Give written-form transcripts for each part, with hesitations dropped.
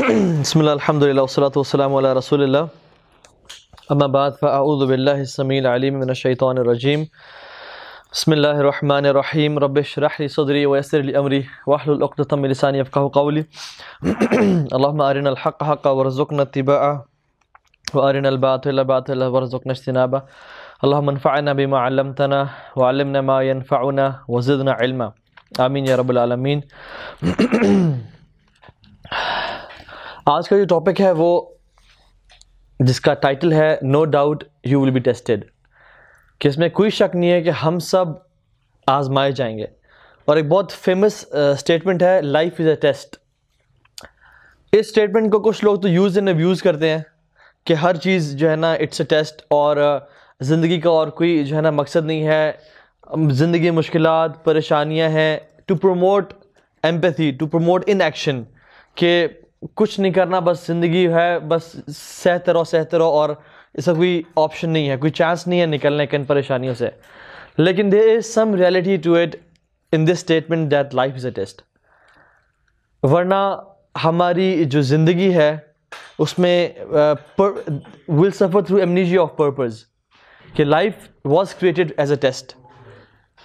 بسم اللہ الحمدللہ والصلاۃ والسلام علی رسول اللہ اما بعد فاعوذ باللہ السمیع العلیم من الشیطان الرجیم بسم اللہ الرحمن الرحیم رب اشرح لی صدری ویسر لی امری واحلل عقدۃ من لسانی یفقهوا قولی اللهم ارنا الحق حقا وارزقنا اتباعه وارنا الباطل باطلا وارزقنا اجتنابه اللهم انفعنا بما علمتنا وعلمنا ما ينفعنا وزدنا علما آمین یا رب العالمین۔ آج کا جو ٹاپک ہے وہ جس کا ٹائٹل ہے no doubt you will be tested, کہ اس میں کوئی شک نہیں ہے کہ ہم سب آزمائے جائیں گے۔ اور ایک بہت فیمس اسٹیٹمنٹ ہے لائف از اے ٹیسٹ۔ اس اسٹیٹمنٹ کو کچھ لوگ تو یوز اینڈ ابیوز کرتے ہیں کہ ہر چیز جو ہے نا اٹس اے ٹیسٹ، اور زندگی کا اور کوئی جو ہے نا مقصد نہیں ہے، زندگی مشکلات پریشانیاں ہیں، to promote empathy, to promote in action, کہ کچھ نہیں کرنا، بس زندگی ہے، بس سہتے رہو اور اس کا کوئی آپشن نہیں ہے، کوئی چانس نہیں ہے نکلنے کے ان پریشانیوں سے۔ لیکن there is some reality to it in this statement that life is a test. ورنہ ہماری جو زندگی ہے اس میں will suffer through amnesia of purpose, کہ life was created as a test.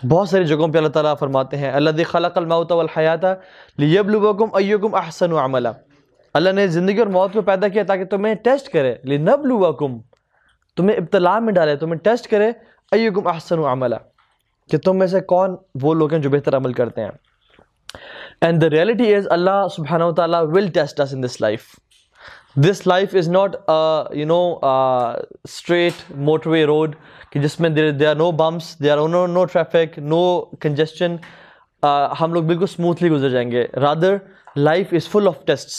بہت ساری جگہوں پہ اللہ تعالیٰ فرماتے ہیں الذی خلق الموت والحیات لیبلوکم ایکم احسن عملا۔ اللہ نے زندگی اور موت کو پیدا کیا تاکہ تمہیں ٹیسٹ کرے، لنبلوکم، تمہیں ابتلاء میں ڈالے، تمہیں ٹیسٹ کرے، ایکم احسن عملا، کہ تم میں سے کون وہ لوگ ہیں جو بہتر عمل کرتے ہیں۔ اینڈ the reality is اللہ سبحانہ وتعالیٰ will test us in this life. This life is not straight motorway road کہ جس میں there are no bumps, there are no traffic, no congestion. ہم لوگ بالکل smoothly گزر جائیں گے۔ Rather life is full of tests.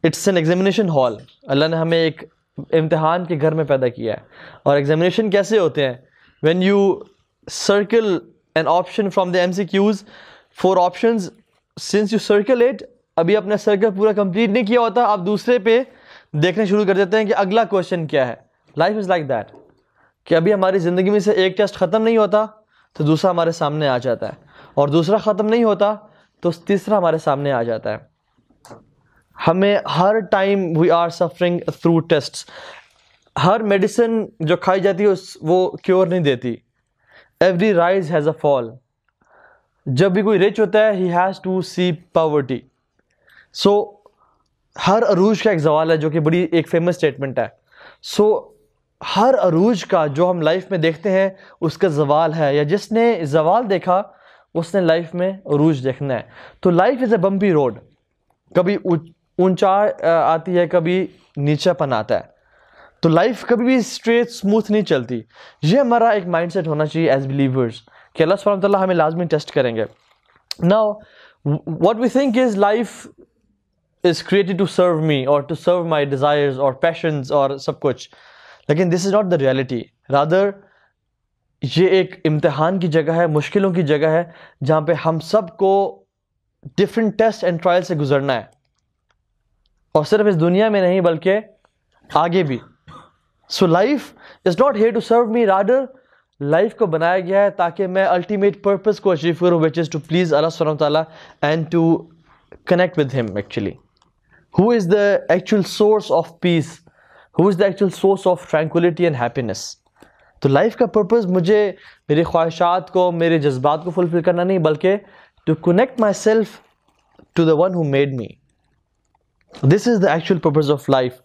It's an examination hall. اللہ نے ہمیں ایک امتحان کے گھر میں پیدا کیا ہے۔ اور ایگزامینیشن کیسے ہوتے ہیں؟ When you circle an option from the MCQs, 4 options, since you circle it، ابھی اپنا سرکل پورا کمپلیٹ نہیں کیا ہوتا، آپ دوسرے پہ دیکھنے شروع کر دیتے ہیں کہ اگلا کوشچن کیا ہے۔ لائف از لائک دیٹ، کہ ابھی ہماری زندگی میں سے ایک ٹیسٹ ختم نہیں ہوتا تو دوسرا ہمارے سامنے آ جاتا ہے، اور دوسرا ختم نہیں ہوتا تو تیسرا ہمارے سامنے آ جاتا ہے۔ ہمیں ہر time we are suffering through tests. ہر میڈیسن جو کھائی جاتی ہے وہ کیور نہیں دیتی۔ Every rise has a fall. جب بھی کوئی رچ ہوتا ہے he has to see poverty. So ہر عروج کا ایک زوال ہے، جو کہ بڑی ایک فیمس اسٹیٹمنٹ ہے۔ سو ہر عروج کا جو ہم لائف میں دیکھتے ہیں اس کا زوال ہے، یا جس نے زوال دیکھا اس نے لائف میں عروج دیکھنا ہے۔ تو لائف از اے بمپی روڈ، کبھی اونچا آتی ہے، کبھی نیچا پن آتا ہے۔ تو لائف کبھی بھی اسٹریٹ اسموتھ نہیں چلتی۔ یہ ہمارا ایک مائنڈ سیٹ ہونا چاہیے ایز بلیورز، کہ اللہ سبحانہ وتعالیٰ ہمیں لازمی ٹیسٹ کریں گے۔ Now what we think is life is created to serve me or to serve my desires or passions اور سب کچھ، لیکن this is not the reality. Rather یہ ایک امتحان کی جگہ ہے، مشکلوں کی جگہ ہے، جہاں پہ ہم سب کو different tests and trials سے گزرنا ہے، اور صرف اس دنیا میں نہیں بلکہ آگے بھی۔ So life is not here to serve me. Rather life کو بنایا گیا ہے تاکہ میں الٹیمیٹ پرپز کو اچیو کروں، which is to please اللہ سبحانہ وتعالیٰ and to connect with him actually. Who is the actual source of peace? Who is the actual source of tranquility and happiness? تو لائف کا پرپز مجھے میری خواہشات کو، میرے جذبات کو فلفل کرنا نہیں، بلکہ to connect myself to the one who made me. This is the actual purpose of life.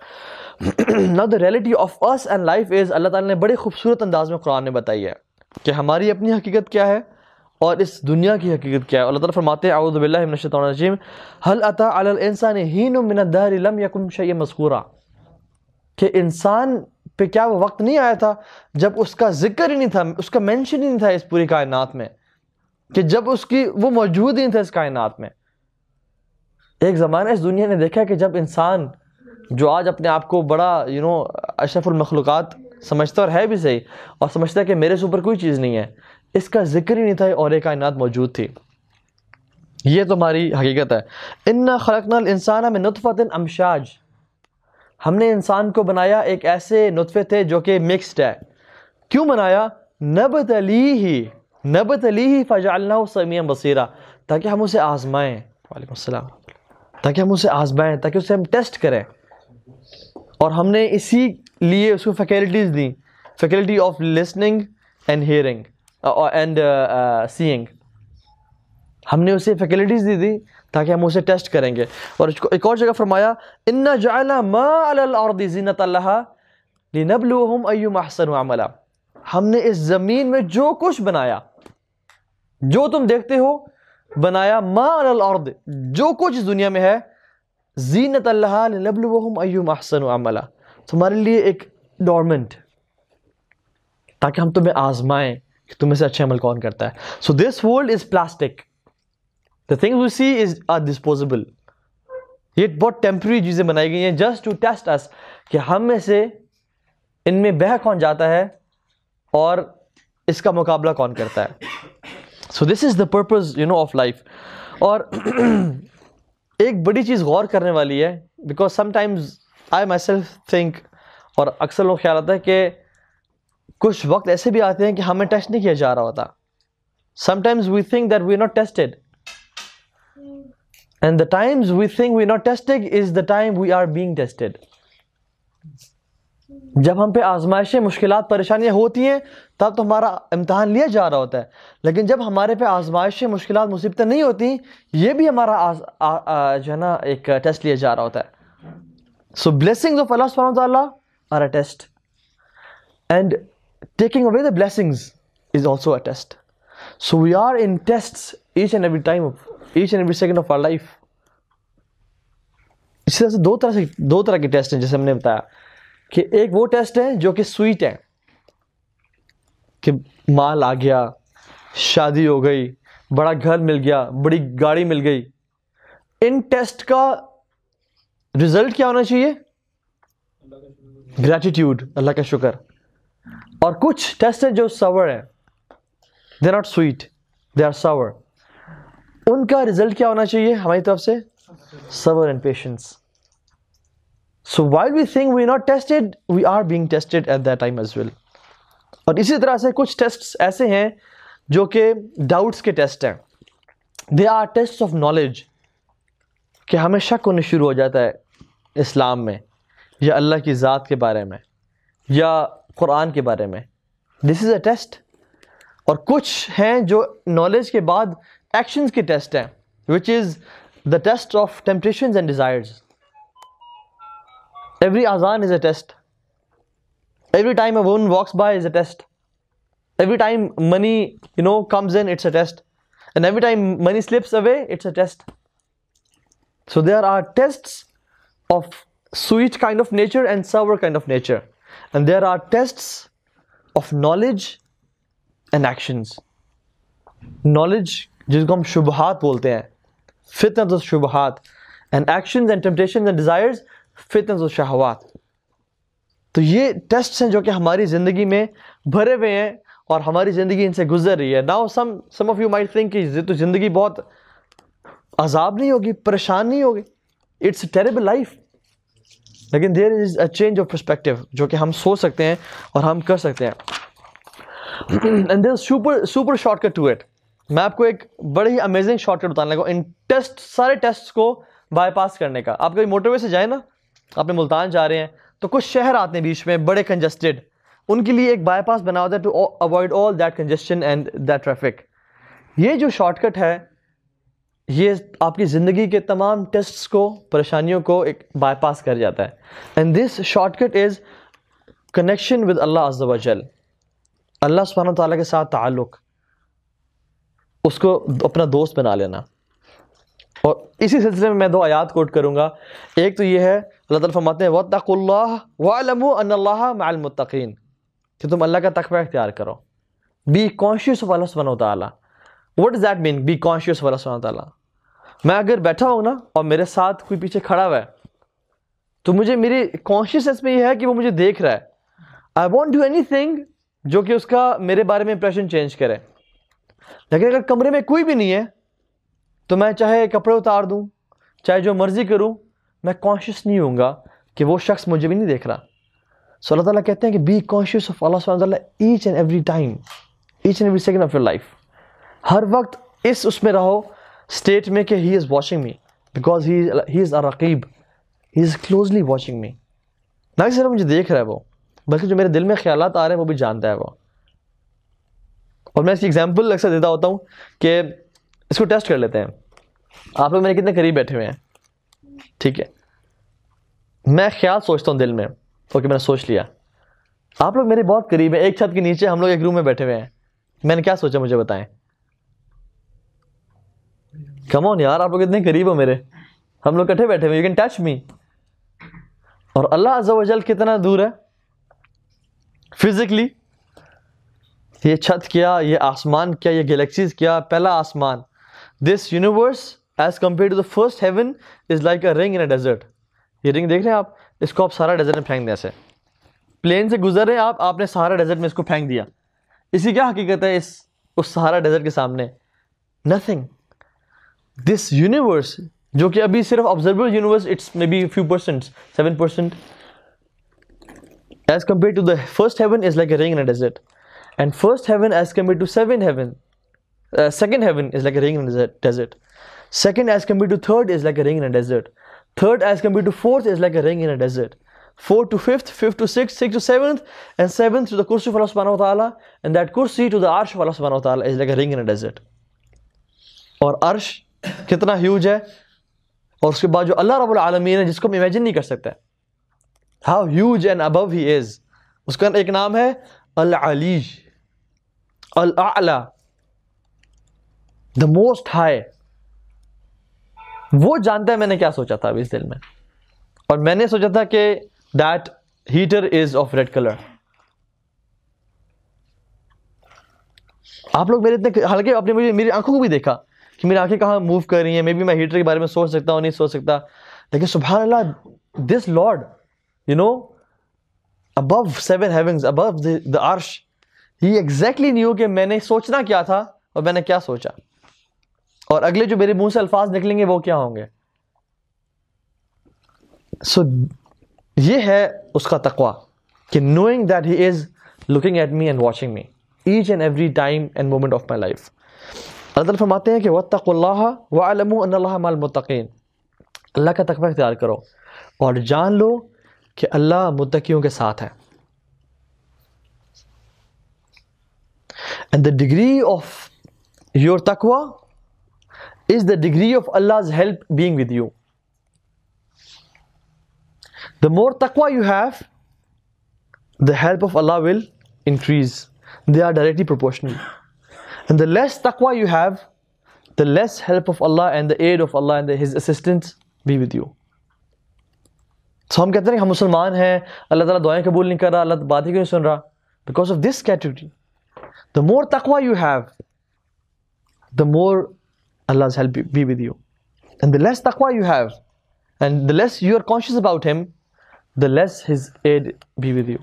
Now the reality of us and life is، اللہ تعالیٰ نے بڑے خوبصورت انداز میں قرآن میں بتائی ہے کہ ہماری اپنی حقیقت کیا ہے اور اس دنیا کی حقیقت کیا ہے۔ اللہ تعالیٰ فرماتے ہیں اعوذ باللہ من الشیطان الرجیم هل اتى على الانسان حين من الدهر لم يكن شيئا مذکورا، کہ انسان پہ کیا وہ وقت نہیں آیا تھا جب اس کا ذکر ہی نہیں تھا، اس کا مینشن ہی نہیں تھا اس پوری کائنات میں، کہ جب اس کی وہ موجود ہی نہیں تھا اس کائنات میں۔ ایک زمانہ اس دنیا نے دیکھا کہ جب انسان جو آج اپنے آپ کو بڑا اشرف المخلوقات سمجھتا اور ہے بھی صحیح، اور سمجھتا ہے کہ میرے سے اوپر کوئی چیز نہیں ہے، اس کا ذکر ہی نہیں تھا اور ایک کائنات موجود تھی۔ یہ تو ہماری حقیقت ہے۔ انا خلقنا الانسان من نطفۃ امشاج، ہم نے انسان کو بنایا ایک ایسے نطفے تھے جو کہ مکسڈ ہے۔ کیوں بنایا؟ نبتلیہ فجعلناہ سمیعا بصیرا، تاکہ ہم اسے آزمائیں۔ وعلیکم السلام۔ تاکہ ہم اسے آزمائیں, تاکہ اسے ہم ٹیسٹ کریں. اور ہم نے اسی لیے اس کو فیکلٹیز دیں, faculty of listening and hearing and seeing. ہم نے اسے فیکلٹیز دی تاکہ ہم اسے ٹیسٹ کریں گے. اور ایک اور جگہ فرمایا اِنَّا جَعَلْنَا مَا عَلَى الْأَرْضِ زِينَةً لَهَا لِنَبْلُوَهُمْ أَيُّهُمْ أَحْسَنُ عَمَلًا. ہم نے اس زمین میں جو کچھ بنایا, جو تم دیکھتے ہو بنایا, مَا عَلَى الْأَرْضِ, جو کچھ اس دنیا میں ہے, زِينَةً لَهَا لِنَبْلُوَهُمْ أَيُّهُمْ أَحْسَنُ عَمَلًا, تمہارے لیے ایک ڈورمنٹ, تاکہ ہم تمہیں آزمائیں کہ تم میں سے اچھے عمل کون کرتا ہے. So this world is plastic. The things we see are disposable. یہ بہت ٹیمپرری چیزیں بنائی گئی ہیں just to test us کہ ہم میں سے ان میں بہہ کون جاتا ہے اور اس کا مقابلہ کون کرتا ہے. So this is the purpose of life. اور ایک بڑی چیز غور کرنے والی ہے, because sometimes I myself think, اور اکثر لوگ خیال آتا ہے کہ کچھ وقت ایسے بھی آتے ہیں کہ ہمیں ٹیسٹ نہیں کیا جا رہا ہوتا. Sometimes we think that we are not tested. And the times we think we are not tested is the time we are being tested. جب ہم پہ آزمائشیں, مشکلات, پریشانیاں ہوتی ہیں تب تو ہمارا امتحان لیا جا رہا ہوتا ہے. لیکن جب ہمارے پہ آزمائشیں, مشکلات, مصیبتیں نہیں ہوتی, یہ بھی ہمارا جو ہے نا ایک ٹیسٹ لیا جا رہا ہوتا ہے. So blessings of Allah subhanahu wa ta'ala are a test. And taking away the blessings is also a test. So we are in tests each and every time, each and every second of our life. اسی طرح سے دو طرح کے test ہیں, جیسے ہم نے بتایا کہ ایک وہ ٹیسٹ ہے جو کہ سویٹ ہے, کہ مال آ گیا, شادی ہو گئی, بڑا گھر مل گیا, بڑی گاڑی مل گئی. ان ٹیسٹ کا رزلٹ کیا ہونا چاہیے؟ گریٹیٹیوڈ, اللہ کا شکر. اور کچھ ٹیسٹ ہیں جو ساور ہیں, they not sweet, they are sour. ان کا رزلٹ کیا ہونا چاہیے ہماری طرف سے؟ صبر and patience. So while we think we are not tested, we are being tested at that time as well. اور اسی طرح سے کچھ ٹیسٹس ایسے ہیں جو کہ ڈاؤٹس کے ٹیسٹ ہیں. They are tests of knowledge, کہ ہمیں شک ہونے شروع ہو جاتا ہے اسلام میں, یا اللہ کی ذات کے بارے میں, یا قرآن کے بارے میں. This is a test. اور کچھ ہیں جو نالج کے بعد ایکشنز کے ٹیسٹ ہیں, which is the test of temptations and desires. Every azan is a test. Every time a woman walks by is a test. Every time money, comes in, it's a test. And every time money slips away, it's a test. So there are tests of sweet kind of nature and sour kind of nature. And there are tests of knowledge and actions. Knowledge, جس کو ہم شبہات بولتے ہیں, فتنۃ الشبہات, and actions and temptations and desires, فتنۃ الشہوات. تو یہ tests ہیں جو کہ ہماری زندگی میں بھرے ہوئے ہیں اور ہماری زندگی ان سے گزر رہی ہے. Now some of you might think کہ تو زندگی بہت عذاب نہیں ہوگی, پریشان نہیں ہوگی, it's a terrible life. لیکن there is a change of perspective جو کہ ہم سوچ سکتے ہیں اور ہم کر سکتے ہیں. And there's super shortcut to it. میں آپ کو ایک بڑی ہی امیزنگ شارٹ کٹ بتانے لگا ان ٹیسٹ, سارے ٹیسٹ کو بائی پاس کرنے کا. آپ کبھی موٹر وے سے جائیں نا, آپ نے ملتان جا رہے ہیں, تو کچھ شہر آتے ہیں بیچ میں بڑے کنجسٹڈ, ان کے لیے ایک بائی پاس بنا ہوتا ہے to avoid all that congestion and that traffic. یہ جو شارٹ کٹ ہے, یہ آپ کی زندگی کے تمام ٹیسٹس کو, پریشانیوں کو ایک بائی پاس کر جاتا ہے. And this shortcut is connection with Allah عز و جل, اللہ سبحانہ تعالیٰ کے ساتھ تعلق, اس کو اپنا دوست بنا لینا. اور اسی سلسلے میں میں 2 آیات کوٹ کروں گا. ایک تو یہ ہے, اللہ تعالیٰ فرماتے ہیں وَاتَّقُوا اللَّهَ وَاعْلَمُوا أَنَّ اللَّهَ مَعَ الْمُتَّقِينَ, کہ تم اللہ کا تقوی اختیار کرو. Be conscious of Allah subhanahu wa ta'ala. What does that mean, be conscious of Allah subhanahu wa ta'ala? میں اگر بیٹھا ہوں نا اور میرے ساتھ کوئی پیچھے کھڑا ہوا ہے, تو مجھے میری کانشیسنس میں یہ ہے کہ وہ مجھے دیکھ رہا ہے. I won't do anything جو کہ اس کا میرے بارے میں امپریشن چینج کرے. لیکن اگر کمرے میں کوئی بھی نہیں ہے تو میں چاہے کپڑے اتار دوں, چاہے جو مرضی کروں, میں کانشیس نہیں ہوں گا کہ وہ شخص مجھے بھی نہیں دیکھ رہا. سو اللہ تعالیٰ کہتے ہیں کہ بی کانشیس آف اللہ سبحانہ وتعالیٰ each and every time, each and every second of your life. ہر وقت اس میں رہو اسٹیٹ میں کہ he is watching me, because he is a raqib, he is closely watching me. نہ کہ صرف مجھے دیکھ رہا ہے وہ، بلکہ جو میرے دل میں خیالات آ رہے ہیں وہ بھی جانتا ہے وہ. اور میں اس کی ایگزامپل اکثر دیتا ہوتا ہوں کہ اس کو ٹیسٹ کر لیتے ہیں. آپ لوگ میرے کتنے قریب بیٹھے ہوئے ہیں، ٹھیک ہے، میں خیال سوچتا ہوں دل میں، اوکے میں نے سوچ لیا. آپ لوگ میرے بہت قریب ہیں، ایک چھت کے نیچے ہم لوگ ایک روم میں بیٹھے ہوئے ہیں، میں نے کیا سوچا مجھے بتائیں. کم آن یار، آپ لوگ اتنے قریب ہو میرے، ہم لوگ کٹھے بیٹھے ہوئے، یو کین ٹچ می. اور اللہ عز و جل کتنا دور ہے فزیکلی. یہ چھت کیا، یہ آسمان کیا، یہ گلیکسیز کیا، پہلا آسمان. This universe as compare to the first heaven is like a ring in a desert. یہ رنگ دیکھ رہے ہیں آپ، اس کو آپ سارا ڈیزرٹ میں پھینک دیں. ایسے پلین سے گزر رہے ہیں آپ نے سہارا ڈیزرٹ میں اس کو پھینک دیا. اسی کیا حقیقت ہے اس سہارا ڈیزرٹ کے سامنے؟ نتھنگ. دس یونیورس جو کہ ابھی صرف observable universe, it's may be few percent, 7%، as compare to the first heaven is like a ring in a desert. And first heaven as compare to seven heaven, second heaven is like a ring in a desert. Second as compared to third is like a ring in a desert. Third as compared to fourth is like a ring in a desert. Fourth to fifth, fifth to sixth, sixth to seventh, and seventh to the kursi of Allah subhanahu wa ta'ala, and that kursi to the arsh of Allah subhanahu wa ta'ala is like a ring in a desert. اور عرش کتنا huge ہے، اور اس کے بعد جو اللہ رب العالمین ہے جس کو ہم امیجن نہیں کر سکتے، how huge and above he is. اس کا ایک نام ہے العلی، الاعلی، the most high. وہ جانتا ہے میں نے کیا سوچا تھا ابھی اس دل میں. اور میں نے سوچا تھا کہ that heater is of red color. آپ لوگ میرے اتنے، حالانکہ آپ نے میری آنکھوں کو بھی دیکھا کہ میری آنکھیں کہاں موو کر رہی ہیں. مے بی میں ہیٹر کے بارے میں سوچ سکتا ہوں، نہیں سوچ سکتا، لیکن سبحان اللہ this lord you know above seven heavens, above the arsh, he exactly knew کہ میں نے سوچنا کیا تھا اور میں نے کیا سوچا، اور اگلے جو میرے منہ سے الفاظ نکلیں گے وہ کیا ہوں گے. سو یہ ہے اس کا تقویٰ کہ knowing that he is looking at me and watching me each and every time and moment of my life. اللہ تعالیٰ فرماتے ہیں کہ وَاتَّقُوا اللَّهَ وَاعْلَمُوا أَنَّ اللَّهَ مَعَ الْمُتَّقِينَ. اللہ کا تقویٰ اختیار کرو اور جان لو کہ اللہ متقیوں کے ساتھ ہے. And the degree of your taqwa is the degree of Allah's help being with you. The more taqwa you have, the help of Allah will increase. They are directly proportional. And the less taqwa you have, the less help of Allah and the aid of Allah and His assistance be with you. So ہم کہتے ہیں کہ ہم مسلمان ہیں، اللہ تعالیٰ دعائیں قبول نہیں کر رہا، اللہ باتیں کیوں نہیں سن رہا؟ Because of this category. The more taqwa you have, the more Allah's help be with you. And the less taqwa you have, and the less you are conscious about Him, the less His aid be with you.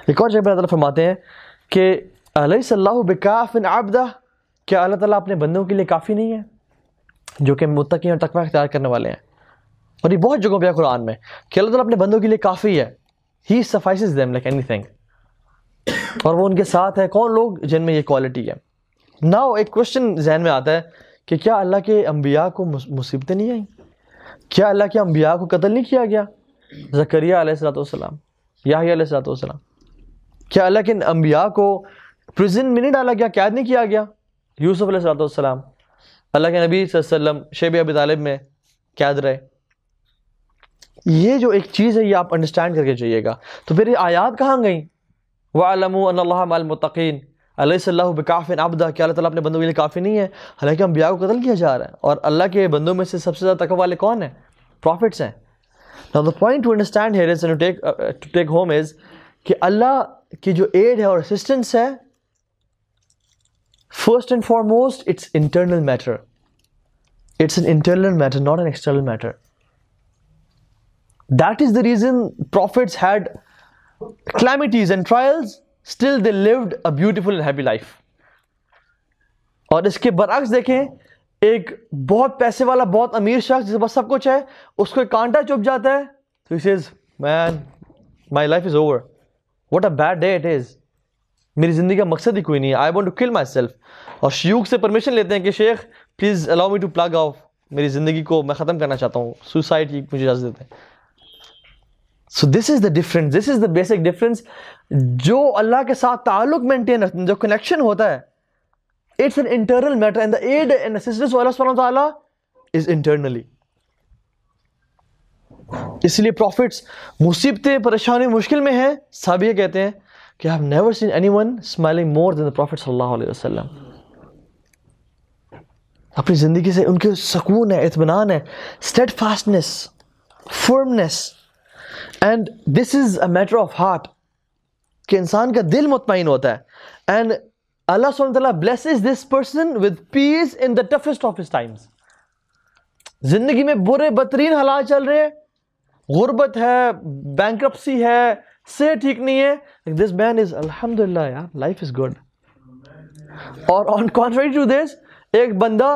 ایک اور جگہ پر اللہ تعالیٰ فرماتے ہیں کہ الیس اللہ بکاف عبدہ، کیا اللہ تعالیٰ اپنے بندوں کے لیے کافی نہیں ہے جو کہ متقی اور تقویٰ اختیار کرنے والے ہیں. اور یہ بہت جگہوں پہ ہے قرآن میں کہ اللہ تعالیٰ اپنے بندوں کے لیے کافی ہے. He suffices them like anything. اور وہ ان کے ساتھ ہے. کون لوگ جن میں یہ کوالٹی ہے. ناؤ ایک کوشچن ذہن میں آتا ہے کہ کیا اللہ کے انبیاء کو مصیبتیں نہیں آئیں؟ کیا اللہ کے انبیاء کو قتل نہیں کیا گیا؟ زکریہ علیہ الصلوۃ والسلام، یحییٰ علیہ الصلوۃ والسلام. کیا اللہ کے انبیاء کو پریزن میں نہیں ڈالا گیا، قید نہیں کیا گیا؟ یوسف علیہ الصلوۃ والسلام، اللہ کے نبی صلی اللہ علیہ وسلم شیب ابی طالب میں قید رہے. یہ جو ایک چیز ہے یہ آپ انڈرسٹینڈ کر کے چاہیے گا. تو پھر یہ آیات کہاں گئیں؟ وَاعْلَمُوا أَنَّ اللَّهَ مَعَ الْمُتَّقِينَ. أَلَيْسَ اللَّهُ بِكَافٍ عَبْدًا، کہ اللہ تعالیٰ اپنے بندوں کے لیے کافی نہیں ہے، حالانکہ انبیاء کو قتل کیا جا رہا ہے. اور اللہ کے بندوں میں سے سب سے زیادہ تقوی والے کون ہیں؟ پروفٹس ہیں. Now the point to understand here is and to take home is کہ اللہ کی جو ایڈ ہے اور اسسٹنس ہے، first and foremost it's internal matter. It's an internal matter, not an external matter. That is the reason prophets had calamities and trials, still they lived a beautiful and happy life. اور اس کے برعکس دیکھیں، ایک بہت پیسے والا بہت امیر شخص جس کے پاس سب کچھ ہے، اس کو ایک کانٹا چبھ جاتا ہے تو he says man my life is over, what a bad day it is, میری زندگی کا مقصد ہی کوئی نہیں ہے, I want to kill myself. اور شیوخ سے پرمیشن لیتے ہیں کہ شیخ please allow me to plug off, میری زندگی کو میں ختم کرنا چاہتا ہوں, سوسائڈ کی مجھے اجازت دیتے ہیں. So this is the difference, this is the basic difference. جو اللہ کے ساتھ تعلق مینٹین رکھتے ہیں, جو کنیکشن ہوتا ہے, it's an internal matter, and the aid and assistance of اللہ سبحانہ و تعالیٰ از انٹرنلی. اس لیے پروفٹس مصیبتیں, پریشانی, مشکل میں ہیں, صحابہ کہتے ہیں کہ I've never seen anyone smiling more than the Prophet صلی اللہ علیہ وسلم. اپنی زندگی سے ان کے سکون ہے, اطمینان ہے, steadfastness, firmness, and this is a matter of heart, کہ انسان کا دل مطمئن ہوتا ہے. And Allah subhanahu wa ta'ala blesses this person with peace in the toughest of his times. زندگی میں برے بدترین حالات چل رہے ہیں, غربت ہے, بینکرپسی ہے, صحت ٹھیک نہیں ہے, this man is alhamdulillah yaar, life is good. اور on contrary to this, ایک بندہ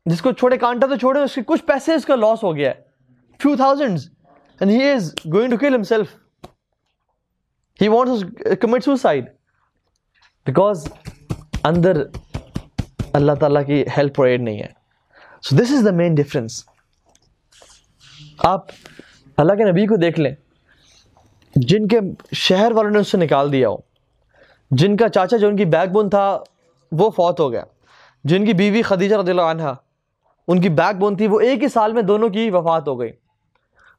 جس کو چھوڑے کانٹا تو چھوڑے, اس کے کچھ پیسے اس کا لاس ہو گیا ہے, few thousands, and he is going to kill himself. He wants to commit suicide because اندر اللہ تعالیٰ کی ہیلپ اور ایڈ نہیں ہے. So this is the main difference. آپ اللہ کے نبی کو دیکھ لیں, جن کے شہر والوں نے اس سے نکال دیا ہو, جن کا چاچا جو ان کی بیک بون تھا وہ فوت ہو گیا, جن کی بیوی خدیجہ رضی اللہ عنہا ان کی بیک بون تھی, وہ ایک ہی سال میں دونوں کی وفات ہو گئی.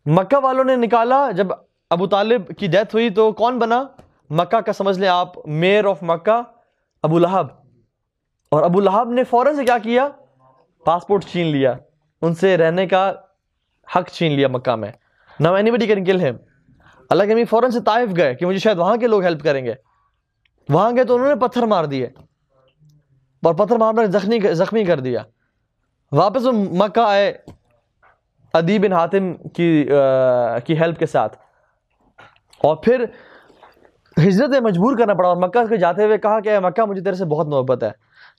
مکہ والوں نے نکالا, جب ابو طالب کی ڈیتھ ہوئی تو کون بنا مکہ کا, سمجھ لیں آپ, میئر آف مکہ ابو لہب. اور ابو لہب نے فوراً سے کیا کیا, پاسپورٹ چھین لیا, ان سے رہنے کا حق چھین لیا مکہ میں. Now anybody can kill him. اللہ کے نبی فوراً سے طائف گئے کہ مجھے شاید وہاں کے لوگ ہیلپ کریں گے. وہاں گئے تو انہوں نے پتھر مار دیے, اور پتھر مارنا زخمی کر دیا. واپس وہ مکہ آئے عدی بن حاتم کی ہیلپ کے ساتھ, اور پھر ہجرت مجبور کرنا پڑا. اور مکہ سے جاتے ہوئے کہا کہ مکہ مجھے تیرے سے بہت محبت ہے,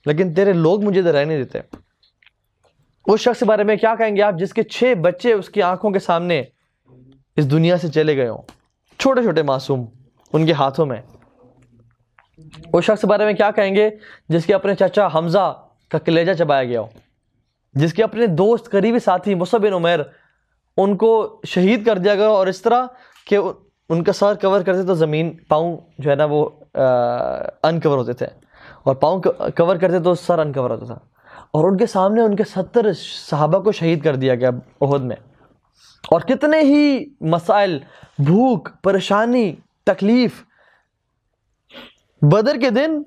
لیکن تیرے لوگ مجھے ادھر رہنے دیتے. اس شخص کے بارے میں کیا کہیں گے آپ جس کے 6 بچے اس کی آنکھوں کے سامنے اس دنیا سے چلے گئے ہوں, چھوٹے چھوٹے معصوم ان کے ہاتھوں میں. اس شخص کے بارے میں کیا کہیں گے جس کے اپنے چچا حمزہ کا کلیجہ چبایا گیا ہو, جس کے اپنے دوست قریبی ساتھی مصعب بن عمیر ان کو شہید کر دیا گیا, اور اس طرح کہ ان کا سر کور کرتے تو زمین, پاؤں جو ہے نا وہ انکور ہوتے تھے, اور پاؤں کور کرتے تو سر انکور ہوتا تھا. اور ان کے سامنے ان کے 70 صحابہ کو شہید کر دیا گیا احد میں. اور کتنے ہی مسائل, بھوک, پریشانی, تکلیف. بدر کے دن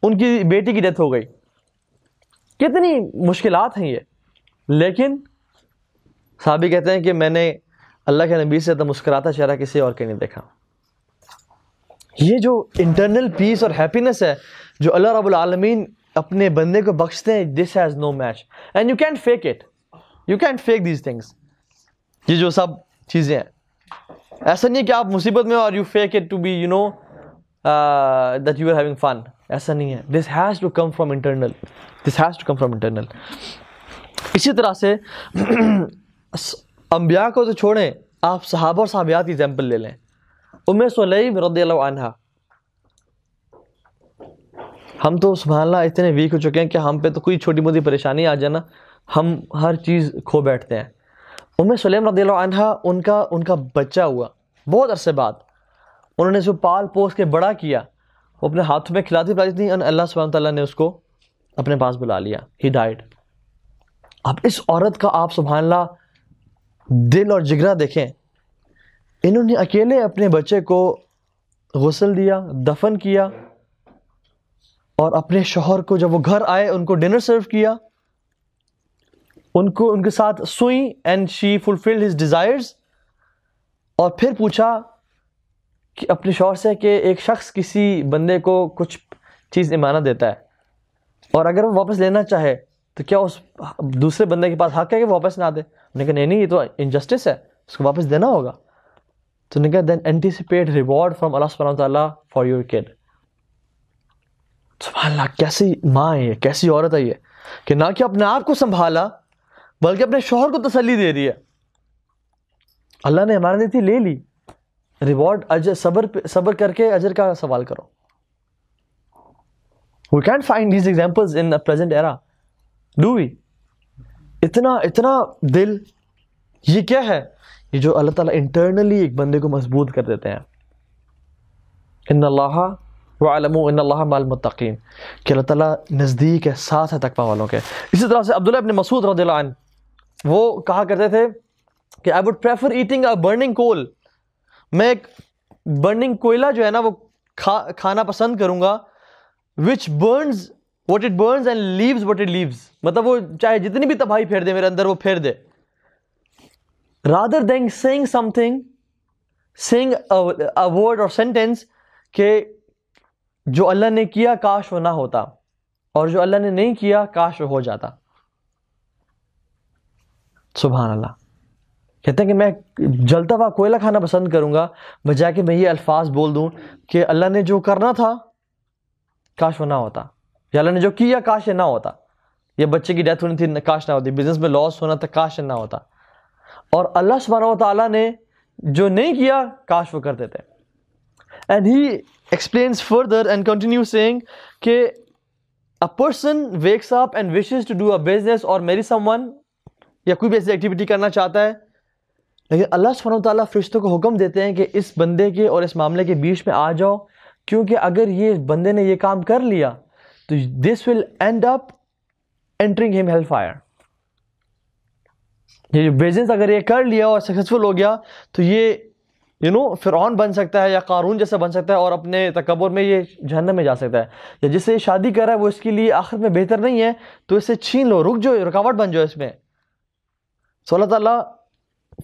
ان کی بیٹی کی ڈیتھ ہو گئی, کتنی مشکلات ہیں یہ. لیکن صحابی کہتے ہیں کہ میں نے اللہ کے نبی سے تو مسکراتا چہرہ کسی اور کے نہیں دیکھا. یہ جو انٹرنل پیس اور ہیپینس ہے جو اللہ رب العالمین اپنے بندے کو بخشتے ہیں, this has no match and you can't fake it, you can't fake these things. یہ جو سب چیزیں ہیں, ایسا نہیں ہے کہ آپ مصیبت میں اور you fake it to be you know that you are having fun. ایسا نہیں ہے. This has to come from internal. This has to come from internal. اسی طرح سے انبیاء کو تو چھوڑیں, آپ صحابہ اور صحابیات کی ایگزامپل لے لیں. ام سلیم رضی اللہ عنہا, ہم تو سبحان اللہ اتنے ویک ہو چکے ہیں کہ ہم پہ تو کوئی چھوٹی موٹی پریشانی آ جانا ہم ہر چیز کھو بیٹھتے ہیں. ام سلیم رضی اللہ عنہا, ان کا بچہ ہوا بہت عرصے بعد, انہوں نے اس کو پال پوس کے بڑا کیا, وہ اپنے ہاتھوں میں کھلاتی پلاتی تھی, اللہ سبحانہ تعالیٰ نے اس کو اپنے پاس بلا لیا, ہی ڈائڈ. اب اس عورت کا آپ سبحان اللہ دل اور جگرا دیکھیں, انہوں نے اکیلے اپنے بچے کو غسل دیا, دفن کیا, اور اپنے شوہر کو جب وہ گھر آئے ان کو ڈنر سرو کیا, ان کے ساتھ سوئی, and she fulfilled his desires. اور پھر پوچھا کہ اپنے شوہر سے کہ ایک شخص کسی بندے کو کچھ چیز امانت دیتا ہے, اور اگر وہ واپس لینا چاہے تو کیا اس دوسرے بندے کے پاس حق ہے کہ وہ واپس نہ دے؟ انہوں نے کہا نہیں, یہ تو انجسٹس ہے, اس کو واپس دینا ہوگا. تو انہوں نے کہا دین اینٹیسپیٹ ریوارڈ فرام اللہ سبحانہ تعالیٰ فار یور کڈ. سبحان اللہ, کیسی ماں ہے یہ, کیسی عورت ہے یہ, کہ نہ کہ اپنے آپ کو سنبھالا بلکہ اپنے شوہر کو تسلی دے رہی ہے. اللہ نے امانت دی تھی, لے لی, ریوارڈ اجر, صبر کر کے اجر کا سوال کرو. We can't find these examples in the present era, do we? اتنا دل، یہ کیا ہے؟ یہ جو اللہ تعالیٰ انٹرنلی ایک بندے کو مضبوط کر دیتے ہیں. ان اللہ وَاعْلَمُوا ان اللہ مع المتقین، کہ اللہ تعالیٰ نزدیک ہے، ساتھ ہے تقویٰ والوں کے. اسی طرح سے عبداللہ ابن مسعود رضی اللہ عنہ وہ کہا کرتے تھے کہ I would prefer eating a burning coal، میں ایک برننگ کوئلہ جو ہے نا وہ کھانا پسند کروں گا which burns what it burns and leaves what it leaves، مطلب وہ چاہے جتنی بھی تباہی پھیر دے میرے اندر وہ پھیر دے، rather than saying something، saying a word or sentence کہ جو اللہ نے کیا کاش وہ نہ ہوتا، اور جو اللہ نے نہیں کیا کاش وہ ہو جاتا. سبحان اللہ. کہتے ہیں کہ میں جلتا ہوا کوئلہ کھانا پسند کروں گا بجائے کہ میں یہ الفاظ بول دوں کہ اللہ نے جو کرنا تھا کاش وہ نہ ہوتا، یا اللہ نے جو کیا کاش یہ نہ ہوتا، یا بچے کی ڈیتھ ہونی تھی کاش نہ ہوتی، بزنس میں لاس ہونا تھا کاش نہ ہوتا، اور اللہ سبحانہ و تعالیٰ نے جو نہیں کیا کاش وہ کر دیتے. And he explains further and continue seeing کہ a person wakes up and wishes to do a business or marry someone، یا کوئی بھی ایسی ایکٹیویٹی کرنا چاہتا ہے، لیکن اللہ سبحانہ و تعالیٰ فرشتوں کو حکم دیتے ہیں کہ اس بندے کے اور اس معاملے کے بیچ میں آ جاؤ، کیونکہ اگر یہ بندے نے یہ کام کر لیا تو this will end up entering him hell fire. یہ جو بزنس اگر یہ کر لیا اور سکسیسفل ہو گیا تو یہ فرعون بن سکتا ہے یا قارون جیسا بن سکتا ہے، اور اپنے تکبر میں یہ جہنم میں جا سکتا ہے. یا جس سے یہ شادی کر رہا ہے وہ اس کے لیے آخر میں بہتر نہیں ہے، تو اسے چھین لو، رک جاؤ، رکاوٹ بن جاؤ اس میں. سو اللہ تعالیٰ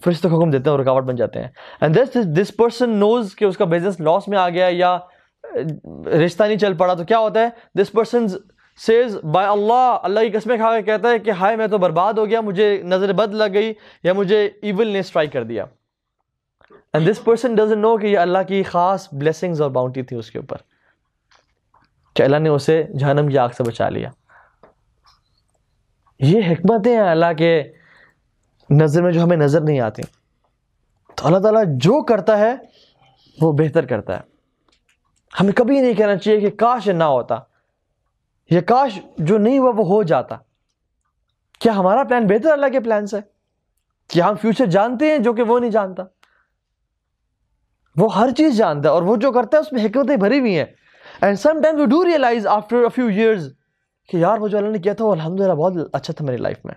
فرشتوں کو حکم دیتے ہیں اور رکاوٹ بن جاتے ہیں. اینڈ دس پرسن نوز کہ اس کا بزنس لاس میں آ گیا یا رشتہ نہیں چل پڑا، تو کیا ہوتا ہے؟ دس پرسن سیز بائی اللہ، اللہ کی قسمیں کھا کے کہتا ہے کہ ہائے میں تو برباد ہو گیا، مجھے نظر بد لگ گئی یا مجھے ایول نے اسٹرائک کر دیا. And this person doesn't know کہ یہ اللہ کی خاص بلیسنگز اور باؤنٹی تھی اس کے اوپر، کہ اللہ نے اسے جہنم کی آگ سے بچا لیا. یہ حکمتیں ہیں اللہ کے نظر میں جو ہمیں نظر نہیں آتی. تو اللہ تعالیٰ جو کرتا ہے وہ بہتر کرتا ہے. ہمیں کبھی نہیں کہنا چاہیے کہ کاش نہ ہوتا، یا کاش جو نہیں ہوا وہ ہو جاتا. کیا ہمارا پلان بہتر اللہ کے پلان سے؟ کیا ہم فیوچر جانتے ہیں جو کہ وہ نہیں جانتا؟ وہ ہر چیز جانتا ہے، اور وہ جو کرتا ہے اس میں حکمتیں بھری ہوئی ہیں. And some time we do realize after a few years کہ یار وہ جو اللہ نے کیا تھا وہ الحمدللہ بہت اچھا تھا میری لائف میں.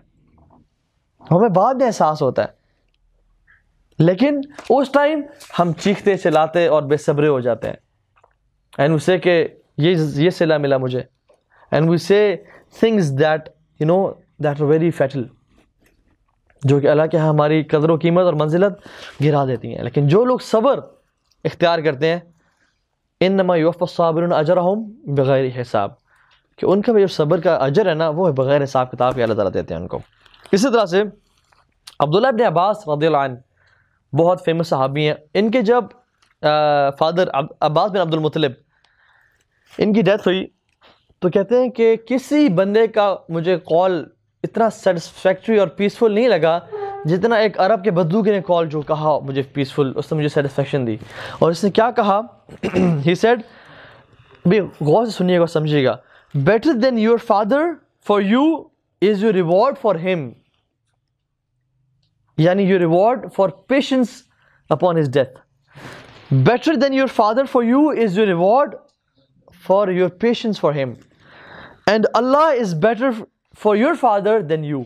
ہمیں بعد میں احساس ہوتا ہے، لیکن اس ٹائم ہم چیختے چلاتے اور بے صبرے ہو جاتے ہیں. اینڈ وی سے کہ یہ صلہ ملا مجھے، and we say things that that are very fatal, جو کہ اللہ کے ہاں ہماری قدر و قیمت اور منزلت گرا دیتی ہیں. لیکن جو لوگ صبر اختیار کرتے ہیں، انما یوفی الصابرون اجرہم بغیر حساب، کہ ان کا جو صبر کا اجر ہے نا وہ بغیر حساب کتاب کے اللہ تعالیٰ دیتے ہیں ان کو. اسی طرح سے عبداللہ ابن عباس رضی اللہ عنہ بہت فیمس صحابی ہیں. ان کے جب فادر عباس بن عبد المطلب ان کی ڈیتھ ہوئی تو کہتے ہیں کہ کسی بندے کا مجھے کال اتنا سیٹسفیکٹری اور پیسفل نہیں لگا جتنا ایک عرب کے بدوگے نے کال جو کہا مجھے پیسفل، اس نے مجھے سیٹسفیکشن دی. اور اس نے کیا کہا؟ ہی سیڈ، بھی غور سے سنیے گا سمجھیے گا، better than your father for you is your reward for him، یعنی your reward for patience upon his death. Better than your father for you is your reward for your patience for him, and Allah is better for your father than you.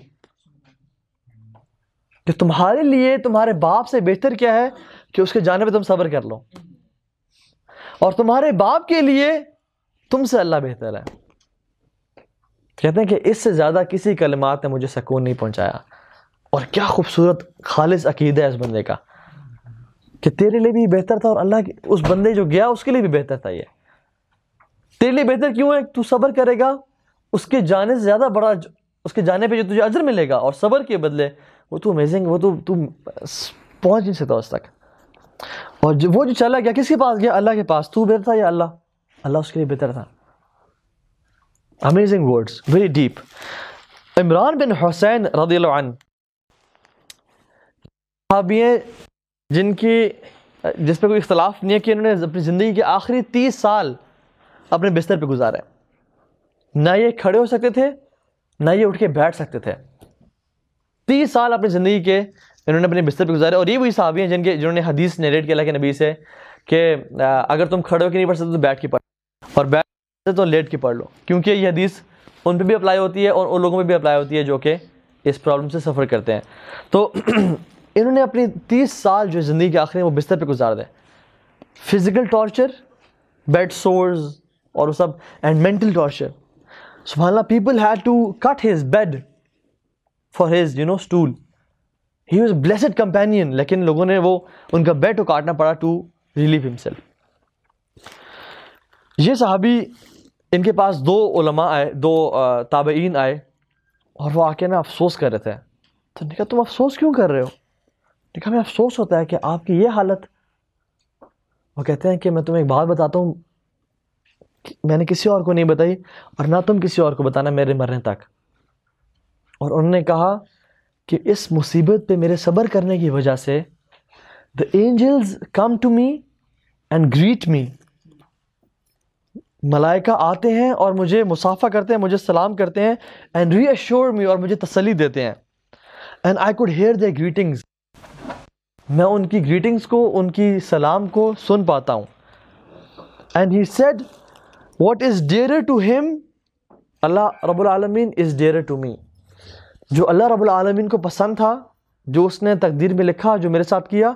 کہ تمہارے لیے تمہارے باپ سے بہتر کیا ہے کہ اس کے جانے پہ تم صبر کر لو، اور تمہارے باپ کے لیے تم سے اللہ بہتر ہے. کہتے ہیں کہ اس سے زیادہ کسی کلمات نے مجھے سکون نہیں پہنچایا. اور کیا خوبصورت خالص عقیدہ ہے اس بندے کا کہ تیرے لیے بھی بہتر تھا، اور اللہ کے اس بندے جو گیا اس کے لیے بھی بہتر تھا. یہ تیرے لیے بہتر کیوں ہے؟ تو صبر کرے گا، اس کے جانے سے زیادہ بڑا اس کے جانے پہ جو تجھے اجر ملے گا، اور صبر کے بدلے وہ تو امیزنگ، وہ تو پہنچ نہیں سکتا اس تک. اور وہ جو چلا گیا کس کے پاس گیا؟ اللہ کے پاس. تو بہتر تھا یا اللہ؟ اللہ اس کے لیے بہتر تھا. Amazing words, very deep. Imran بن حسین رضی اللہ عنہ صحابی ہیں جس پہ کوئی اختلاف نہیں ہے کہ انہوں نے اپنی زندگی کے آخری 30 سال اپنے بستر پہ گزارے. نہ یہ کھڑے ہو سکتے تھے، نہ یہ اٹھ کے بیٹھ سکتے تھے. 30 سال اپنی زندگی کے انہوں نے اپنے بستر پہ گزارے. اور یہ وہی صحابی ہیں جنہوں نے حدیث نیریٹ کیا اللہ کے نبی سے کہ اگر تم کھڑے ہو کے نہیں پڑھ سکتے تو بیٹھ کے پڑھ اور بیٹھ سکتے تو لیٹ کے پڑھ لو, کیونکہ یہ حدیث ان پہ بھی اپلائی ہوتی ہے اور ان لوگوں پہ بھی اپلائی ہوتی ہے جو کہ اس پرابلم سے سفر کرتے ہیں. تو انہوں نے اپنی 30 سال جو زندگی کے آخری وہ بستر پہ گزار دے. فزیکل ٹارچر, بیڈ سورز اور وہ سب, اینڈ مینٹل ٹارچر. سبحان اللہ, people had to cut his bed for his stool. He was blessed companion, لیکن لوگوں نے وہ ان کا بیڈ کو کاٹنا پڑا ٹو ریلیو ہمسیلف. یہ صحابی, ان کے پاس 2 علماء آئے, 2 تابعین آئے اور وہ آ کے نا افسوس کر رہے تھے. تو نے کہا تم افسوس کیوں کر رہے ہو؟ نے کہا ہمیں افسوس ہوتا ہے کہ آپ کی یہ حالت. وہ کہتے ہیں کہ میں تمہیں ایک بات بتاتا ہوں, میں نے کسی اور کو نہیں بتائی اور نہ تم کسی اور کو بتانا میرے مرنے تک. اور انہوں نے کہا کہ اس مصیبت پہ میرے صبر کرنے کی وجہ سے the angels come to me and greet me. ملائکہ آتے ہیں اور مجھے مصافحہ کرتے ہیں, مجھے سلام کرتے ہیں, and reassure me, اور مجھے تسلی دیتے ہیں. and I could hear their greetings. میں ان کی گریٹنگز کو, ان کی سلام کو سن پاتا ہوں. and he said what is dearer to him, اللہ رب العالمین is dearer to me. جو اللہ رب العالمین کو پسند تھا, جو اس نے تقدیر میں لکھا, جو میرے ساتھ کیا,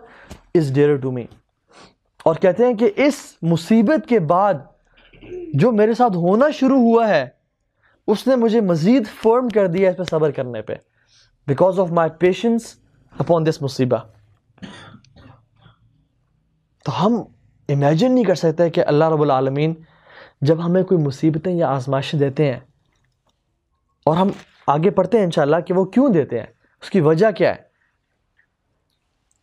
is dearer to me. اور کہتے ہیں کہ اس مصیبت کے بعد جو میرے ساتھ ہونا شروع ہوا ہے اس نے مجھے مزید فرم کر دیا اس پہ صبر کرنے پہ, because of my patience upon this مصیبہ. تو ہم امیجن نہیں کر سکتے کہ اللہ رب العالمین جب ہمیں کوئی مصیبتیں یا آزمائشیں دیتے ہیں, اور ہم آگے پڑھتے ہیں انشاءاللہ کہ وہ کیوں دیتے ہیں, اس کی وجہ کیا ہے,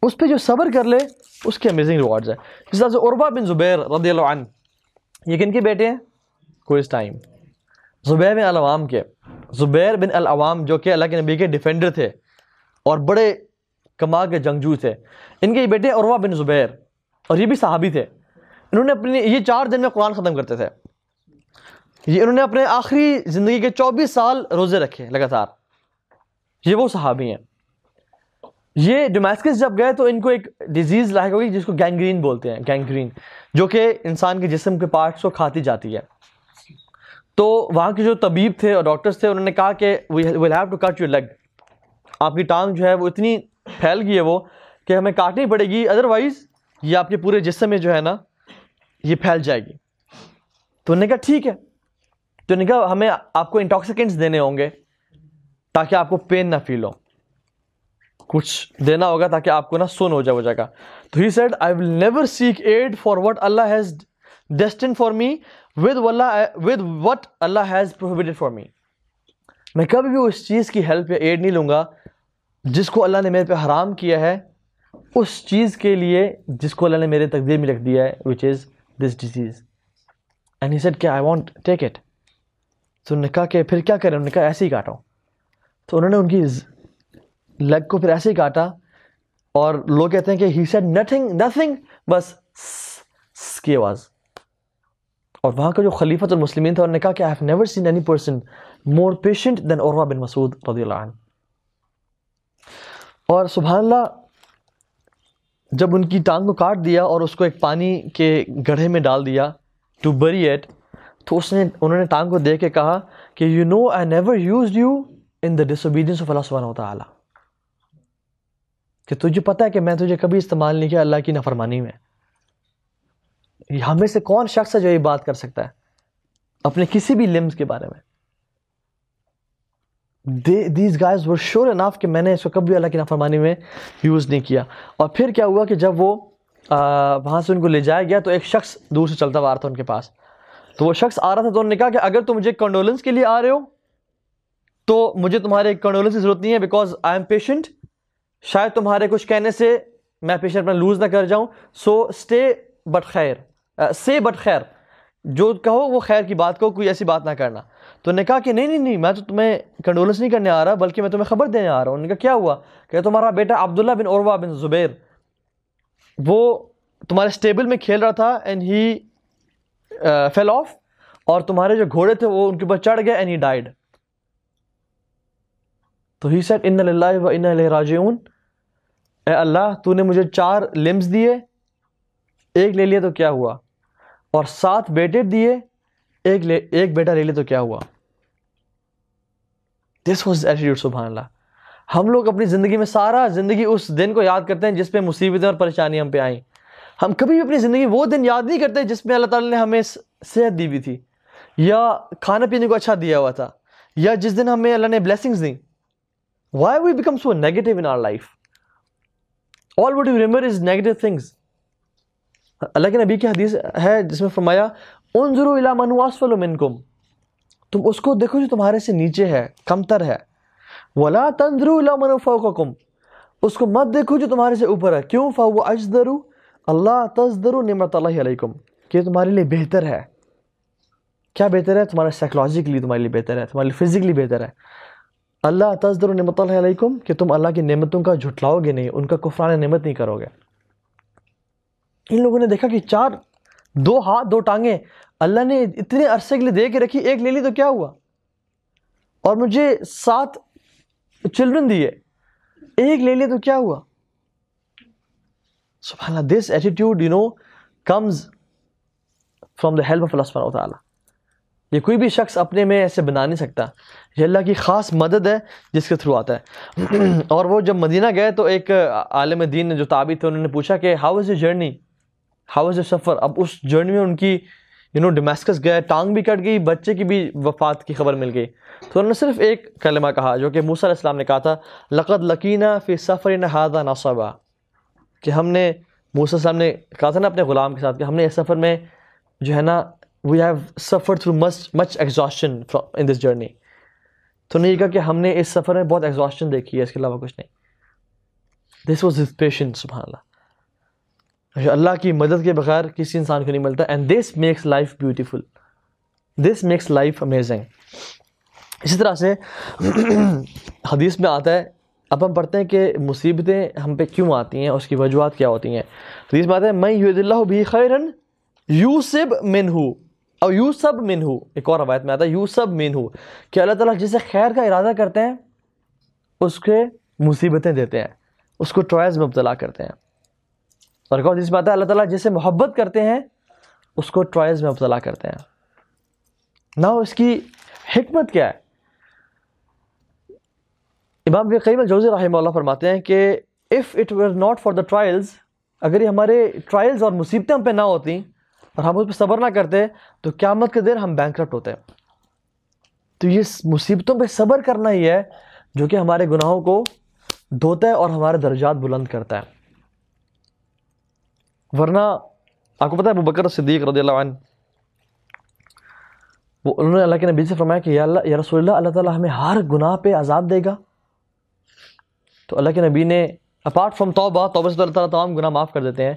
اس پہ جو صبر کر لے اس کے امیزنگ ریوارڈز ہیں. جس طرح سے عروہ بن زبیر رضی اللہ عنہ, یہ کن کے بیٹے ہیں کوئی ٹائم, زبیر بن العوام کے. زبیر بن العوام جو کہ اللہ کے نبی کے ڈیفینڈر تھے اور بڑے کمال کے جنگجو تھے, ان کے بیٹے عروہ بن زبیر, اور یہ بھی صحابی تھے. انہوں نے اپنی یہ 4 دن میں قرآن ختم کرتے تھے. یہ انہوں نے اپنے آخری زندگی کے 24 سال روزے رکھے لگاتار. یہ وہ صحابی ہیں. یہ ڈیماسکس جب گئے تو ان کو ایک ڈیزیز لاحق ہوگی جس کو گینگرین بولتے ہیں, گینگرین, جو کہ انسان کے جسم کے پارٹس کو کھاتی جاتی ہے. تو وہاں کے جو طبیب تھے اور ڈاکٹرز تھے انہوں نے کہا کہ we will have to cut your leg. آپ کی ٹانگ جو ہے وہ اتنی پھیل گئی ہے وہ کہ ہمیں کاٹنی پڑے گی, ادروائز یہ آپ کے پورے جسم میں جو ہے نا یہ پھیل جائے گی. تو انہوں نے کہا ٹھیک ہے. تو انہوں نے کہا ہمیں آپ کو انٹاکسیکینٹس دینے ہوں گے تاکہ آپ کو پین نہ فیل ہو, کچھ دینا ہوگا تاکہ آپ کو نا سن ہو جائے وہ جگہ. تو he said I will never seek aid for what Allah has destined for me with what Allah has prohibited for me. میں کبھی بھی اس چیز کی ہیلپ یا ایڈ نہیں لوں گا جس کو اللہ نے میرے پہ حرام کیا ہے, اس چیز کے لیے جس کو اللہ نے میرے تقدیر میں لکھ دیا ہے, which is this disease. And he said کہ I won't take it. تو انہوں نے کہا کہ پھر کیا کریں, انہوں نے کہا ایسے ہی کاٹا. تو انہوں نے ان کی لیگ کو پھر ایسے ہی کاٹا, اور لوگ کہتے ہیں کہ he said nothing بس کی آواز. اور وہاں کا جو خلیفۃ المسلمین تھا انہوں نے کہا کہ I have never seen any person more patient than عروہ بن مسعود رضی اللہ عنہ. اور سبحان اللہ, جب ان کی ٹانگ کو کاٹ دیا اور اس کو ایک پانی کے گڑھے میں ڈال دیا to bury it, تو انہوں نے ٹانگ کو دیکھ کے کہا کہ you know I never used you in the disobedience of Allah subhanahu wa ta'ala. کہ تجھے پتہ ہے کہ میں تجھے کبھی استعمال نہیں کیا اللہ کی نافرمانی میں. ہمیں سے کون شخص ہے جو یہ بات کر سکتا ہے اپنے کسی بھی لمز کے بارے میں؟ These guys were sure enough کہ میں نے اس کو کبھی اللہ کی نافرمانی میں یوز نہیں کیا. اور پھر کیا ہوا کہ جب وہ وہاں سے ان کو لے جایا گیا تو ایک شخص دور سے چلتا ہوا آ رہا تھا ان کے پاس. تو وہ شخص آ رہا تھا تو انہوں نے کہا کہ اگر تم مجھے کنڈولنس کے لیے آ رہے ہو تو مجھے تمہارے کنڈولنس کی ضرورت نہیں ہے, بیکاز آئی ایم پیشنٹ. شاید تمہارے کچھ کہنے سے میں پیشنٹ اپنا لوز نہ کر جاؤں, سو اسٹے بٹ خیر, سے بٹ خیر, جو کہو وہ خیر کی بات کہو, کوئی ایسی بات نہ کرنا. تو انہوں نے کہا کہ نہیں میں تو تمہیں کنڈولنس نہیں کرنے آ رہا بلکہ میں تمہیں خبر دینے آ رہا ہوں. انہوں نے کہا کیا ہوا؟ کہ تمہارا بیٹا عبداللہ بن عروہ بن زبیر وہ تمہارے اسٹیبل میں کھیل رہا تھا اینڈ ہی فیل آف, اور تمہارے جو گھوڑے تھے وہ ان کے اوپر چڑھ گئے اینڈ ہی ڈائیڈ. تو ہی سیڈ انا للہ و انا الیہ راجعون، اے اللہ تو نے مجھے 4 لمز دیے، ایک لے لیا تو کیا ہوا، اور 7 بیٹے دیے، ایک بیٹا لے لیا تو کیا ہوا. This was attitude. سبحان اللہ. ہم لوگ اپنی زندگی میں سارا زندگی اس دن کو یاد کرتے ہیں جس پہ مصیبتیں اور پریشانیاں ہم پہ آئیں. ہم کبھی بھی اپنی زندگی وہ دن یاد نہیں کرتے جس میں اللہ تعالیٰ نے ہمیں صحت دی ہوئی تھی، یا کھانا پینے کو اچھا دیا ہوا تھا، یا جس دن ہمیں اللہ نے بلیسنگز دیں. Why we become so negative in our life? All what you remember is negative things. اللہ کے نبی کی حدیث ہے جس میں فرمایا انظروا الی من هو اسفل منکم، تم اس کو دیکھو جو تمہارے سے نیچے ہے، کمتر ہے. ولا تنظروا الی من فوقکم، اس کو مت دیکھو جو تمہارے سے اوپر ہے. کیوں؟ فهو اجدر اللہ تزدروا نعمت اللہ علیکم، کہ تمہارے لیے بہتر ہے. کیا بہتر ہے؟ تمہارے سائیکولوجیکلی تمہارے لیے بہتر ہے، تمہارے لیے فزیکلی بہتر ہے. اللہ تزدروا نعمت اللہ علیکم، کہ تم اللہ کی نعمتوں کا جھٹلاؤ گے نہیں، ان کا کفران نعمت نہیں کرو گے. ان لوگوں نے دیکھا کہ 2 ہاتھ 2 ٹانگیں اللہ نے اتنے عرصے کے لیے دے کے رکھی، ایک لے لی تو کیا ہوا، اور مجھے 7 چلڈرن دیے، ایک لے لیا تو کیا ہوا. سبحان اللہ. This attitude comes from the help of Allah سبحانہ وتعالی. یہ کوئی بھی شخص اپنے میں ایسے بنا نہیں سکتا، یہ اللہ کی خاص مدد ہے جس کے تھرو آتا ہے. اور وہ جب مدینہ گئے تو ایک عالم دین جو تابعی تھے انہوں نے پوچھا کہ how is your journey, how is your سفر. اب اس جرنی میں ان کی ڈمیسکس گئے، ٹانگ بھی کٹ گئی، بچے کی بھی وفات کی خبر مل گئی. تو انہوں نے صرف ایک کلمہ کہا جو کہ موسیٰ علیہ السلام نے کہا تھا، لقد لقینا فی سفرنا ھذا نصبا، کہ ہم نے موسیٰ السلام نے کہا تھا نا اپنے غلام کے ساتھ کہ ہم نے اس سفر میں جو ہے نا we have suffered through much exhaustion in this journey. تو نہیں کہا کہ ہم نے اس سفر میں بہت ایگزاسشن دیکھی ہے، اس کے علاوہ کچھ نہیں. This was his patience. سبحان اللہ. اللہ کی مدد کے بغیر کسی انسان کو نہیں ملتا. And this makes life beautiful. This makes life amazing. اسی طرح سے حدیث میں آتا ہے، اب ہم پڑھتے ہیں کہ مصیبتیں ہم پہ کیوں آتی ہیں، اس کی وجوہات کیا ہوتی ہیں. حدیث میں آتا ہے من یرد اللہ بہ خیرا یوسب منہ اور یوسب منہ. ایک اور روایت میں آتا ہے یوسب منہ، کہ اللہ تعالیٰ جسے خیر کا ارادہ کرتے ہیں اس کے مصیبتیں دیتے ہیں، اس کو ٹرائلز میں مبتلا کرتے ہیں. اور ایک اور حدیث میں آتا ہے اللہ تعالیٰ جسے محبت کرتے ہیں اس کو ٹرائلز میں مبتلا کرتے ہیں. نہ اس کی حکمت کیا ہے؟ امام ابن قیم الجوزی رحمہ اللہ فرماتے ہیں کہ if it were not for the trials، اگر یہ ہمارے ٹرائلز اور مصیبتیں ہم پہ نہ ہوتی اور ہم اس پہ صبر نہ کرتے تو قیامت کے دن ہم بینکرپٹ ہوتے. تو یہ مصیبتوں پہ صبر کرنا ہی ہے جو کہ ہمارے گناہوں کو دھوتا ہے اور ہمارے درجات بلند کرتا ہے. ورنہ آپ کو پتہ ہے ابو بکر صدیق رضی اللہ عنہ، انہوں نے اللہ کے نبی سے فرمایا کہ یا رسول اللہ، اللہ تعالیٰ ہمیں ہر گناہ پہ عذاب دے گا؟ تو اللہ کے نبی نے اپارٹ فرام توبہ سے تو اللہ تعالیٰ تمام گناہ معاف کر دیتے ہیں،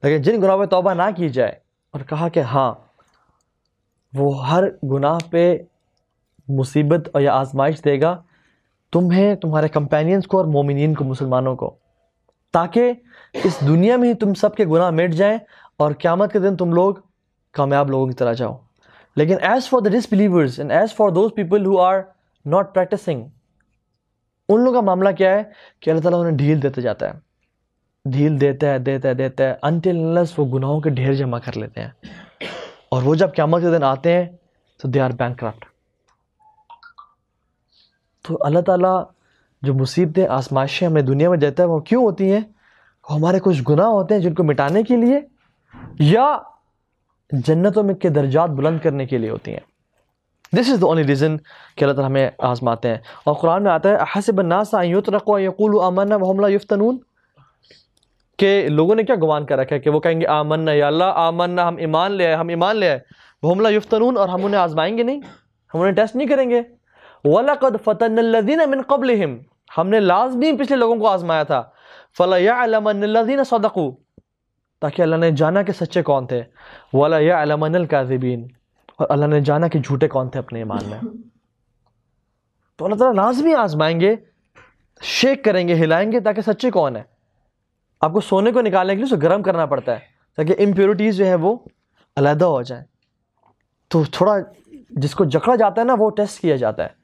لیکن جن گناہوں پہ توبہ نہ کی جائے، اور کہا کہ ہاں وہ ہر گناہ پہ مصیبت اور یا آزمائش دے گا تمہیں، تمہارے کمپینینز کو اور مومنین کو، مسلمانوں کو، تاکہ اس دنیا میں ہی تم سب کے گناہ مٹ جائیں اور قیامت کے دن تم لوگ کامیاب لوگوں کی طرح جاؤ. لیکن as for the disbelievers and as for those people who are not practising, ان لوگوں کا معاملہ کیا ہے کہ اللہ تعالیٰ انہیں ڈھیل دیتے جاتا ہے، ڈھیل دیتا ہے انٹل انلیس وہ گناہوں کے ڈھیر جمع کر لیتے ہیں، اور وہ جب قیامت کے دن آتے ہیں تو دے آر بینکرپٹ. تو اللہ تعالیٰ جو مصیبتیں آزمائشیں ہمیں دنیا میں دیتا ہے وہ کیوں ہوتی ہیں؟ وہ ہمارے کچھ گناہ ہوتے ہیں جن کو مٹانے کے لیے یا جنتوں میں کے درجات بلند کرنے کے لیے ہوتی ہیں. دس از دا اونلی ریزن کہ اللہ تعالیٰ ہمیں آزماتے ہیں. اور قرآن میں آتا ہے احسب الناس ان یترکوا ان یقولوا آمنا وهم لا یفتنون، کہ لوگوں نے کیا گمان کر رکھا ہے کہ وہ کہیں گے آمنا یا اللہ آمنا، ہم ایمان لے آئے، وهم لا یفتنون، اور ہم انہیں آزمائیں گے نہیں، ہم انہیں ٹیسٹ نہیں کریں گے. وَلَقَدْ فَتَنَّ الَّذِينَ مِن قَبْلِهِمْ، ہم نے لازمی پچھلے لوگوں کو آزمایا تھا. فَلَيَعْلَمَنَّ الَّذِينَ صَدَقُوا، تاکہ اللہ نے جانا کہ سچے کون تھے. وَلَيَعْلَمَنَّ الْكَاذِبِينَ، اور اللہ نے جانا کہ جھوٹے کون تھے اپنے ایمان میں. تو اللہ تعالیٰ لازمی آزمائیں گے، شیک کریں گے، ہلائیں گے تاکہ سچے کون ہیں. آپ کو سونے کو نکالنے کے لیے اسے گرم کرنا پڑتا ہے تاکہ امپیورٹیز جو ہے وہ علیحدہ ہو جائیں. تو تھوڑا جس کو جکڑا جاتا ہے نا وہ ٹیسٹ کیا جاتا ہے.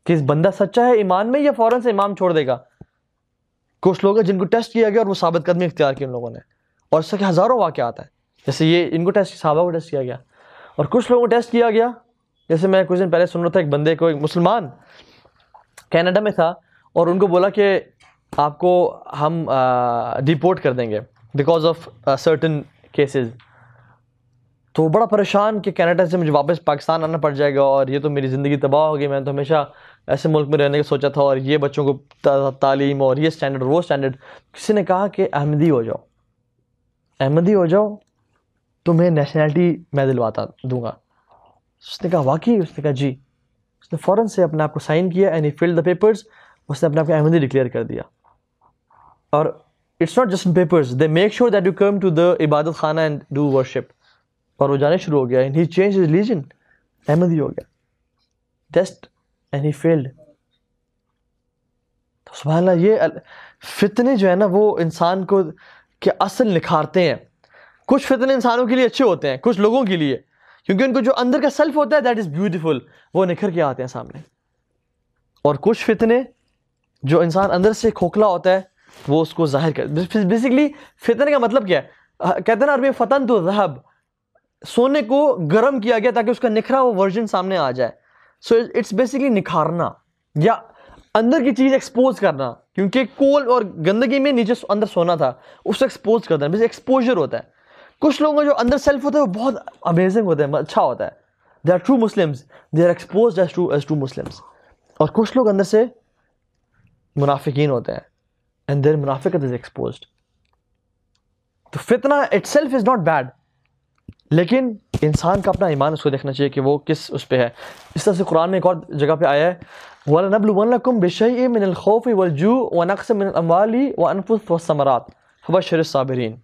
کہ اس بندہ سچا ہے ایمان میں یا فوراً سے ایمان چھوڑ دے گا. کچھ لوگ ہیں جن کو ٹیسٹ کیا گیا اور وہ ثابت قدمی اختیار کی ان لوگوں نے, اور اس سے کہ ہزاروں واقعات ہیں. جیسے یہ ان کو ٹیسٹ, صحابہ کو ٹیسٹ کیا گیا, اور کچھ لوگوں کو ٹیسٹ کیا گیا. جیسے میں کچھ دن پہلے سن رہا تھا, ایک بندے کو, ایک مسلمان کینیڈا میں تھا, اور ان کو بولا کہ آپ کو ہم ڈیپورٹ کر دیں گے بیکاز آف سرٹن کیسز. تو وہ بڑا پریشان کہ کینیڈا سے مجھے واپس پاکستان آنا پڑ جائے گا, اور یہ تو میری زندگی تباہ ہوگی, میں تو ہمیشہ ایسے ملک میں رہنے کا سوچا تھا, اور یہ بچوں کو تعلیم اور یہ اسٹینڈرڈ وہ اسٹینڈرڈ. کسی نے کہا کہ احمدی ہو جاؤ, احمدی ہو جاؤ, تمہیں نیشنلٹی میں دلواتا دوں گا. اس نے کہا واقعی؟ اس نے کہا جی. اس نے فوراً سے اپنے آپ کو سائن کیا and he filled the papers. اس نے اپنے آپ کو احمدی ڈکلیئر کر دیا. اور it's not just in papers, they make sure that you come to the عبادت خانہ اینڈ ڈو ورشپ. اور وہ جانے شروع ہو گیا, and he change his religion, Ahmadi ہو گیا. Test and he failed. تو سبحان اللہ, یہ فتنے جو ہے نا وہ انسان کو کہ اصل نکھارتے ہیں. کچھ فتنے انسانوں کے لیے اچھے ہوتے ہیں, کچھ لوگوں کے لیے, کیونکہ ان کو جو اندر کا سیلف ہوتا ہے دیٹ از بیوٹیفل, وہ نکھر کے آتے ہیں سامنے. اور کچھ فتنے جو انسان اندر سے کھوکھلا ہوتا ہے وہ اس کو ظاہر کر. بیسیکلی فتنے کا مطلب کیا ہے؟ کہتے ہیں نا عربی فتن تو ذہب, سونے کو گرم کیا گیا تاکہ اس کا نکھرا وہ ورژن سامنے آ جائے. سو اٹس بیسیکلی نکھارنا یا اندر کی چیز ایکسپوز کرنا, کیونکہ کول اور گندگی میں نیچے اندر سونا تھا, اس کو ایکسپوز کرنا, بیسے ایکسپوجر ہوتا ہے. کچھ لوگوں کا جو اندر سیلف ہوتا ہے وہ بہت امیزنگ ہوتا ہے, اچھا ہوتا ہے. They are true Muslims, they are exposed as true Muslims. اور کچھ لوگ اندر سے منافقین ہوتے ہیں اینڈ دیر منافقت از ایکسپوزڈ. تو فتنہ it self is not bad, لیکن انسان کا اپنا ایمان اس کو دیکھنا چاہیے کہ وہ کس اس پہ ہے. اس طرح سے قرآن میں ایک اور جگہ پہ آیا ہے, وَلَنَبْلُوَنَّكُمْ بِشَيْءٍ مِّنَ الْخَوْفِ وَالْجُوعِ وَنَقْصٍ مِّنَ الْأَمْوَالِ وَأَنفُسِ وَالثَّمَرَاتِ فَبَشِّرِ الصَّابِرِينَ.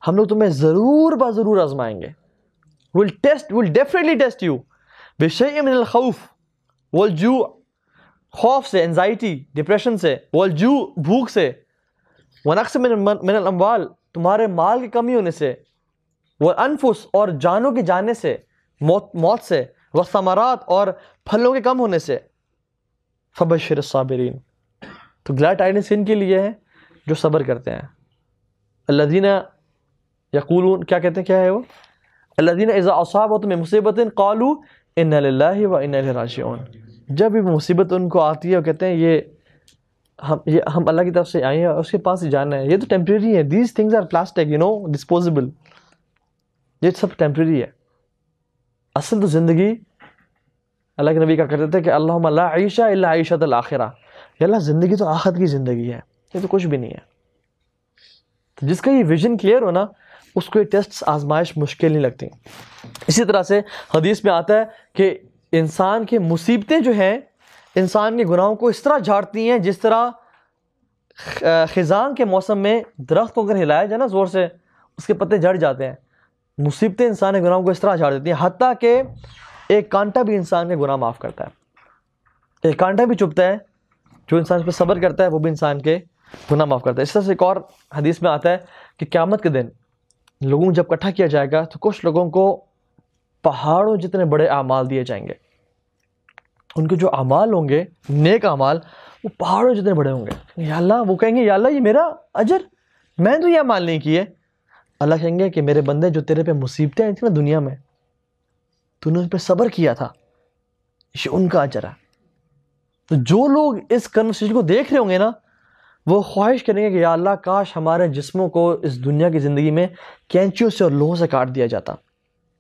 ہم لوگ تمہیں ضرور آزمائیں گے. we'll definitely test you بِشَيْءٍ مِّنَ الْخَوْفِ وَالْجُوعِ, خوف سے, انزائٹی, ڈپریشن سے, وَالْجُوعِ, بھوک سے, وَنَقْصٍ مِّنَ الْأَمْوَالِ, تمہارے مال کی کمی ہونے سے, وَالْأَنفُسِ, اور جانوں کے جانے سے, موت سے, وَالثَّمَرَاتِ, اور پھلوں کے کم ہونے سے. فَبَشِّرِ الصَّابِرِينَ, تو گلیڈ ٹائڈنس ان کے لیے ہے جو صبر کرتے ہیں. الذین یقولون, کیا کہتے ہیں, کیا ہے وہ, الذین اذا اصابتہم مصیبۃ قالوا انا للہ وانا الیہ راجعون. جب بھی مصیبت ان کو آتی ہے وہ کہتے ہیں یہ ہم اللہ کی طرف سے آئے ہیں اور اس کے پاس ہی جانا ہے, یہ تو ٹیمپریری ہے. These things are plastic, you know, disposable. یہ سب ٹیمپریری ہے. اصل تو زندگی, اللہ کے نبی کا کرتے تھے کہ اللہم لا عیش الا عیشۃ الآخرہ, یا اللہ زندگی تو آخرت کی زندگی ہے, یہ تو کچھ بھی نہیں ہے. تو جس کا یہ ویژن کلیئر ہو نا, اس کو یہ ٹیسٹ آزمائش مشکل نہیں لگتی. اسی طرح سے حدیث میں آتا ہے کہ انسان کے مصیبتیں جو ہیں انسان کے گناہوں کو اس طرح جھاڑتی ہیں جس طرح خزاں کے موسم میں درخت کو اگر ہلایا جائے نا زور سے, اس کے پتے جھڑ جاتے ہیں. مصیبتیں انسان کے گناہوں کو اس طرح جھاڑ دیتی ہیں, حتیٰ کہ ایک کانٹا بھی انسان کے گناہ معاف کرتا ہے. ایک کانٹا بھی چبھتا ہے, جو انسان اس پہ صبر کرتا ہے وہ بھی انسان کے گناہ معاف کرتا ہے. اس طرح سے ایک اور حدیث میں آتا ہے کہ قیامت کے دن لوگوں کو جب اکٹھا کیا جائے گا تو کچھ لوگوں کو پہاڑوں جتنے بڑے اعمال دیے جائیں گے. ان کے جو اعمال ہوں گے, نیک اعمال, وہ پہاڑوں جتنے بڑے ہوں گے. یا اللہ, وہ کہیں گے یا اللہ یہ میرا اجر, میں تو یہ اعمال نہیں کیے. اللہ کہیں گے کہ میرے بندے جو تیرے پہ مصیبتیں آئی تھیں نا دنیا میں, تو نے اس پہ صبر کیا تھا, یہ ان کا اجر ہے. تو جو لوگ اس کنورسیشن کو دیکھ رہے ہوں گے نا, وہ خواہش کریں گے کہ یا اللہ کاش ہمارے جسموں کو اس دنیا کی زندگی میں کینچیوں سے اور لوہوں سے کاٹ دیا جاتا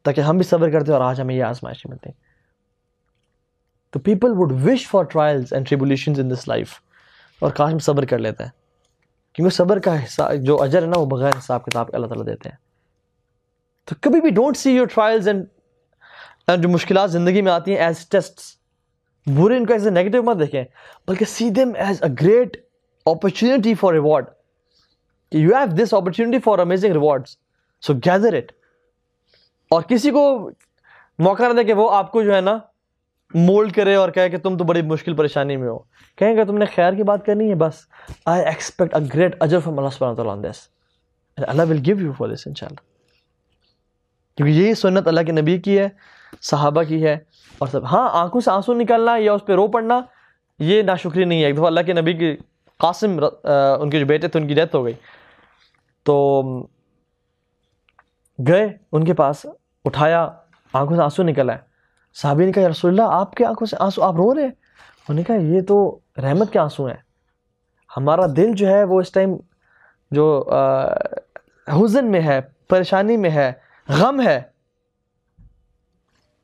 تاکہ ہم بھی صبر کرتے اور آج ہمیں یہ آزمائشیں ملتی. تو people would wish for trials and tribulations in this life, اور کاش ہم صبر کر لیتے ہیں, کیونکہ صبر کا حساب جو اجر ہے نا وہ بغیر حساب کتاب کے اللہ تعالیٰ دیتے ہیں. تو کبھی بھی don't see your trials and جو مشکلات زندگی میں آتی ہیں ایز ٹیسٹس, برے ان کو ایز اے نیگیٹو مت دیکھیں, بلکہ see them as a great opportunity for reward. You have this opportunity for amazing rewards, so gather it. اور کسی کو موقع نہ دے کہ وہ آپ کو جو ہے نا مولڈ کرے اور کہے کہ تم تو بڑی مشکل پریشانی میں ہو. کہیں کہ تم نے خیر کی بات کرنی ہے, بس I expect a great ajr from Allah subhanahu wa ta'ala on this, and Allah will give you for this inshallah. کیونکہ یہی سنت اللہ کے نبی کی ہے, صحابہ کی ہے. اور سب ہاں آنکھوں سے آنسو نکالنا یا اس پہ رو پڑنا یہ ناشکری نہیں ہے. ایک دفعہ اللہ کے نبی کی قاسم ان کے جو بیٹے تھے ان کی ڈیتھ ہو گئی, تو گئے ان کے پاس, اٹھایا, آنکھوں سے آنسو نکلا ہے. صحابی نے کہا یا رسول اللہ آپ کے آنکھوں سے آنسو, آپ رو رہے ہیں؟ انہوں نے کہا یہ تو رحمت کے آنسو ہیں, ہمارا دل جو ہے وہ اس ٹائم جو حزن میں ہے, پریشانی میں ہے, غم ہے,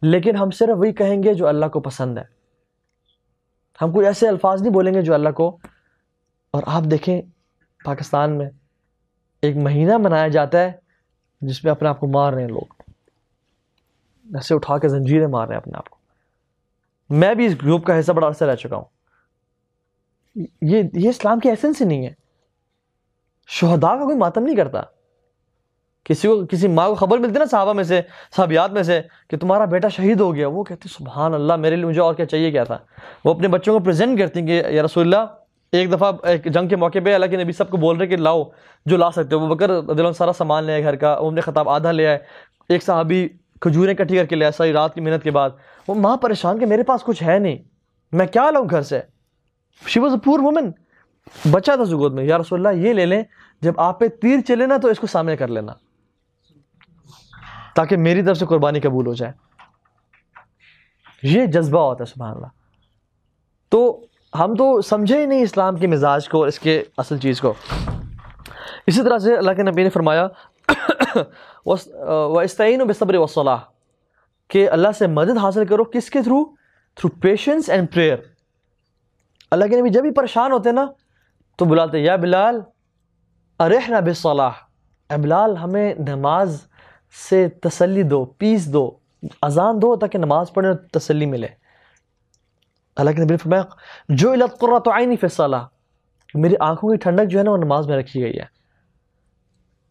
لیکن ہم صرف وہی کہیں گے جو اللہ کو پسند ہے. ہم کوئی ایسے الفاظ نہیں بولیں گے جو اللہ کو. اور آپ دیکھیں پاکستان میں ایک مہینہ منایا جاتا ہے جس میں اپنے آپ کو مار رہے ہیں لوگ, ایسے اٹھا کے زنجیریں مار رہے ہیں اپنے آپ کو. میں بھی اس گروپ کا حصہ بڑا عرصہ رہ چکا ہوں. یہ اسلام کی ایسنس ہی نہیں ہے. شہداء کا کوئی ماتم نہیں کرتا. کسی ماں کو خبر ملتی نا صحابہ میں سے, صحابیات میں سے, کہ تمہارا بیٹا شہید ہو گیا, وہ کہتی سبحان اللہ میرے لیے مجھے اور کیا چاہیے کیا تھا. وہ اپنے بچوں کو پریزنٹ کرتی ہیں کہ یا رسول اللہ, ایک دفعہ ایک جنگ کے موقع پہ اللہ کے نبی سب کو بول رہے کہ لاؤ جو لا سکتے ہو. وہ بکر رضی اللہ عنہ سارا سامان لے آئے گھر کا, عمر خطاب آدھا لے آئے, ایک صحابی کھجوریں کٹھی کر کے لے آئے ساری رات کی محنت کے بعد. وہ ماں پریشان کہ میرے پاس کچھ ہے نہیں, میں کیا لاؤں گھر سے. شی واز اے پور وومن. بچہ تھا زگود میں, یا رسول اللہ یہ لے لیں, جب آپ پہ تیر چلے نا تو اس کو سامنے کر لینا تاکہ میری طرف سے قربانی قبول ہو جائے. یہ جذبہ ہوتا ہے سبحان اللہ. تو ہم تو سمجھے ہی نہیں اسلام کے مزاج کو, اس کے اصل چیز کو. اسی طرح سے اللہ کے نبی نے فرمایا وَاسْتَعِينُوا بِالصَّبْرِ وَالصَّلَاةِ, کہ اللہ سے مدد حاصل کرو کس کے تھرو پیشنس اینڈ پریئر. اللہ کے نبی جب بھی پریشان ہوتے نا تو بلاتے یا بلال ارحنا بالصلاح, اے بلال ہمیں نماز سے تسلی دو, پیس دو, اذان دو تاکہ نماز پڑھنے اور تسلی ملے. اللہ کے نبی نے فرمایا جعلت قرۃ عینی فی الصلاۃ, میری آنکھوں کی ٹھنڈک جو ہے نا وہ نماز میں رکھی گئی ہے.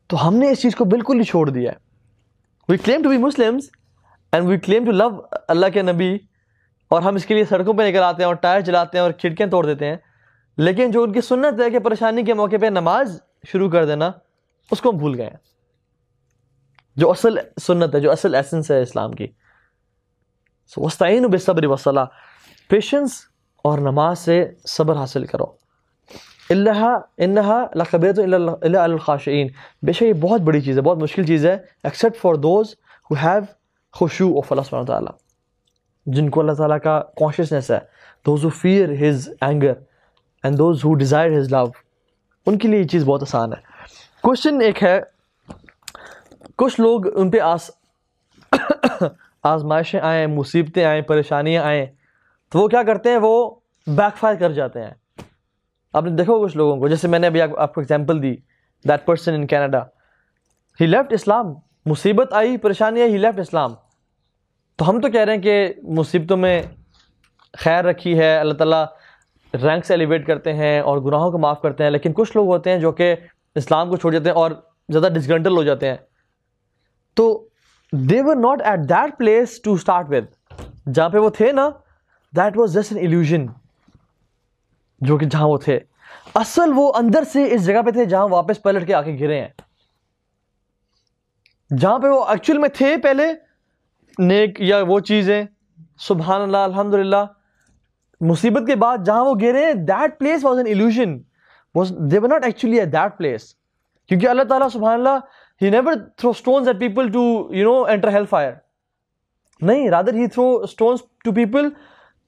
تو ہم نے اس چیز کو بالکل ہی چھوڑ دیا ہے. We claim to be Muslims and we claim to love Allah کے نبی, اور ہم اس کے لیے سڑکوں پہ نکل آتے ہیں اور ٹائر چلاتے ہیں اور کھڑکیاں توڑ دیتے ہیں, لیکن جو ان کی سنت ہے کہ پریشانی کے موقع پہ نماز شروع کر دینا, اس کو ہم بھول گئے ہیں. جو اصل سنت ہے, جو اصل ایسنس ہے اسلام کی. وَاسْتَعِينُوا بِالصَّبْرِ وَالصَّلَاةِ, پیشنس اور نماز سے صبر حاصل کرو. إِنَّهَا لَكَبِيرَةٌ إِلَّا عَلَى الْخَاشِعِينَ, بے شک یہ بہت بڑی چیز ہے, بہت مشکل چیز ہے, except for those who have خشوع of Allah سبحانہ وتعالی, جن کو اللہ تعالیٰ کا کانشیسنس ہے, those who fear his anger and those who desire his love, ان کے لیے یہ چیز بہت آسان ہے. کوشچن ایک ہے, کچھ لوگ ان پہ آزمائشیں آئیں, مصیبتیں آئیں, پریشانیاں آئیں, تو وہ کیا کرتے ہیں, وہ بیک فائر کر جاتے ہیں. آپ نے دیکھو کچھ لوگوں کو, جیسے میں نے ابھی آپ کو ایگزامپل دی, that person in Canada, he left Islam. مصیبت آئی, پریشانی آئی, ہی لیفٹ اسلام. تو ہم تو کہہ رہے ہیں کہ مصیبتوں میں خیر رکھی ہے, اللہ تعالیٰ رینک سے ایلیویٹ کرتے ہیں اور گناہوں کو معاف کرتے ہیں, لیکن کچھ لوگ ہوتے ہیں جو کہ اسلام کو چھوڑ جاتے ہیں اور زیادہ ڈسگرنٹل ہو جاتے ہیں. تو they were not at that place to start with. جہاں پہ وہ تھے نا, that was just an illusion. جو کہ جہاں وہ تھے, اصل وہ اندر سے اس جگہ پہ تھے جہاں واپس پلٹ کے آ کے گرے ہیں. جہاں پہ وہ ایکچوئل میں تھے پہلے نیک یا وہ چیزیں, سبحان اللہ الحمدللہ, مصیبت کے بعد جہاں وہ گرے ہیں, that place was an illusion. They were not actually at that place. کیونکہ اللہ تعالیٰ سبحان اللہ, he never throw stones at people to enter hellfire. نہیں, rather he throw stones to people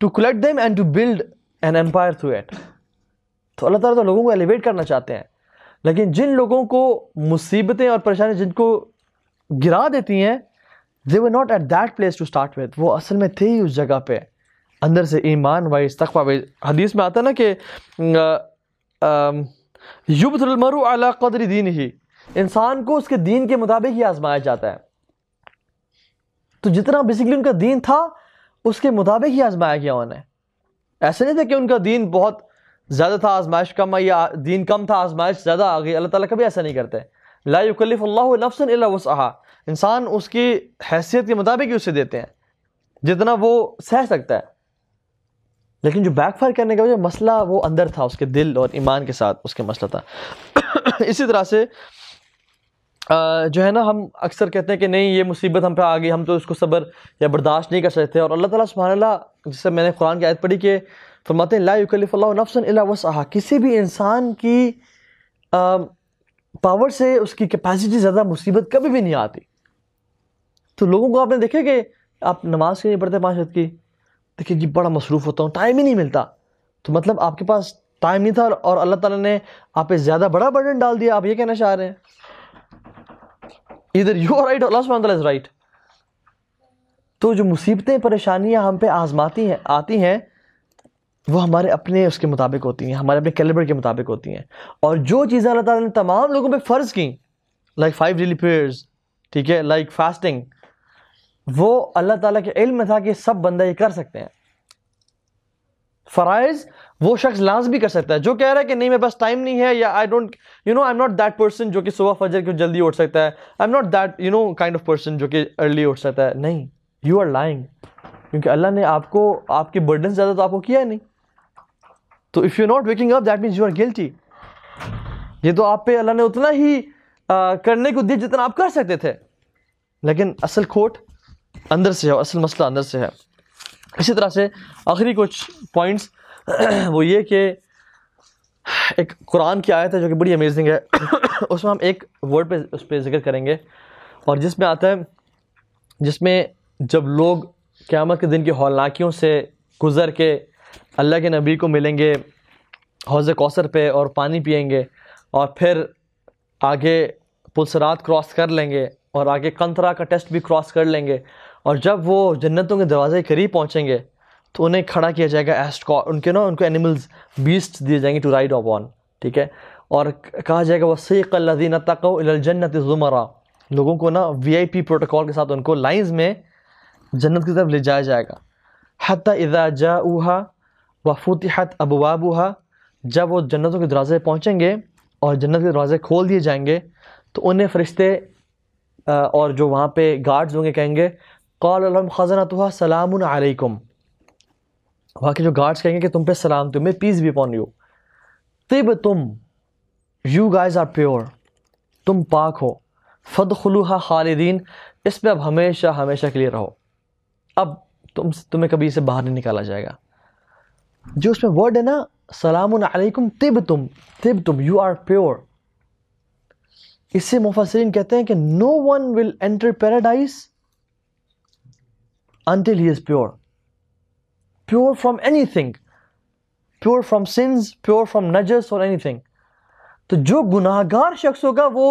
to collect them and to build an empire through it. تو اللہ تعالیٰ تو لوگوں کو alleviate کرنا چاہتے ہیں, لیکن جن لوگوں کو مصیبتیں اور پریشانی جن کو گرا دیتی ہیں, they were not at that place to start with. وہ اصل میں تھے ہی اس جگہ پہ, اندر سے ایمان وائز, تقوی وائز. حدیث میں آتا ہے نا کہ یبتلی المرء علی قدر دینہ, انسان کو اس کے دین کے مطابق ہی آزمایا جاتا ہے. تو جتنا بیسیکلی ان کا دین تھا اس کے مطابق ہی آزمایا گیا انہیں. ایسے نہیں تھا کہ ان کا دین بہت زیادہ تھا, آزمائش کم آئی, یا دین کم تھا, آزمائش زیادہ آ گئی. اللہ تعالیٰ کبھی ایسا نہیں کرتے. لا یکلف اللہ نفسا الا وسعہا, انسان اس کی حیثیت کے مطابق ہی اسے دیتے ہیں جتنا وہ سہ سکتا ہے. لیکن جو بیک فائر کرنے کا وجہ مسئلہ وہ اندر تھا, اس کے دل اور ایمان کے ساتھ اس کے مسئلہ تھا. اسی طرح سے جو ہے نا ہم اکثر کہتے ہیں کہ نہیں یہ مصیبت ہم پہ آ گئی، ہم تو اس کو صبر یا برداشت نہیں کر سکتے، اور اللہ تعالیٰ سبحانہ اللہ جیسے میں نے قرآن کی آیت پڑھی کہ فرماتے ہیں لا یکلف اللہ نفسا الا وسعها، کسی بھی انسان کی پاور سے اس کی کیپیسٹی زیادہ مصیبت کبھی بھی نہیں آتی. تو لوگوں کو آپ نے دیکھے کہ آپ نماز کیوں نہیں پڑھتے 5 وقت کی، دیکھیں جی بڑا مصروف ہوتا ہوں، ٹائم ہی نہیں ملتا. تو مطلب آپ کے پاس ٹائم نہیں تھا اور اللہ تعالیٰ نے آپ پہ زیادہ بڑا برڈن ڈال دیا، آپ یہ کہنا چاہ رہے ہیں؟ ادھر یو آر رائٹ، اللہ سبحانہ تعالیٰ از رائٹ. تو جو مصیبتیں پریشانیاں ہم پہ آتی ہیں وہ ہمارے اپنے اس کے مطابق ہوتی ہیں، ہمارے اپنے کیلیبر کے مطابق ہوتی ہیں. اور جو چیزیں اللہ تعالیٰ نے تمام لوگوں پہ فرض کی، لائک 5 ڈیلی پریئرز، ٹھیک ہے، لائک فاسٹنگ، وہ اللہ تعالیٰ کے علم میں تھا کہ سب بندہ یہ کر سکتے ہیں. فرائض وہ شخص لازمی کر سکتا ہے. جو کہہ رہا ہے کہ نہیں میرے پاس ٹائم نہیں ہے، یا I don't I am not that person جو کہ صبح فجر کو جلدی اٹھ سکتا ہے، I am not that kind of person جو کہ ارلی اٹھ سکتا ہے، نہیں، یو آر لائنگ. کیونکہ اللہ نے آپ کو آپ کے برڈن زیادہ تو آپ کو کیا ہے نہیں. تو if you not waking up that means you are guilty. یہ تو آپ پہ اللہ نے اتنا ہی کرنے کو دیا جتنا آپ کر سکتے تھے، لیکن اصل کھوٹ اندر سے ہے، اصل مسئلہ اندر سے ہے. اسی طرح سے آخری کچھ پوائنٹس وہ یہ کہ ایک قرآن کی آیت ہے جو کہ بڑی امیزنگ ہے. اس میں ہم ایک ورڈ پہ اس پہ ذکر کریں گے، اور جس میں آتا ہے، جس میں جب لوگ قیامت کے دن کی ہولناکیوں سے گزر کے اللہ کے نبی کو ملیں گے حوض کوثر پہ اور پانی پئیں گے، اور پھر آگے پلسرات کراس کر لیں گے، اور آگے قنطرہ کا ٹیسٹ بھی کراس کر لیں گے، اور جب وہ جنتوں کے دروازے کے قریب پہنچیں گے تو انہیں کھڑا کیا جائے گا ان کو اینیملز بیسٹ دیے جائیں گے ٹو رائڈ اپون، ٹھیک ہے، اور کہا جائے گا وَسِيقَ الَّذِينَ اتَّقَوْا إِلَى الْجَنَّةِ زُمَرًا، لوگوں کو نا VIP پروٹوکول کے ساتھ ان کو لائنز میں جنت کی طرف لے جایا جائے گا. حَتَّى إِذَا جَاءُوهَا وَفُتِحَتْ أَبْوَابُهَا، جب وہ جنتوں کے دروازے پہنچیں گے اور جنت کے دروازے کھول دیے جائیں گے تو انہیں فرشتے اور جو وہاں پہ گارڈز ہوں گے کہیں گے قَالَ لَهُمْ خَزَنَتُهَا سَلَامٌ عَلَيْكُمْ، وہاں کے جو گارڈز کہیں گے کہ تم پہ سلام، تمہیں پیس بھی اپون یو. طِبْتُمْ، یو گائز آر پیور، تم پاک ہو. فَادْخُلُوهَا خَالِدِينَ، اس میں اب ہمیشہ ہمیشہ کے لیے رہو، اب تمہیں کبھی اسے باہر نہیں نکالا جائے گا. جو اس میں ورڈ ہے نا سلام علیکم طِبْتُمْ، یو آر پیور، اس سے مفسرین کہتے ہیں کہ no one will enter paradise until he is pure. Pure from anything, pure from sins, pure from najas or anything. تو جو گناہ گار شخص ہوگا وہ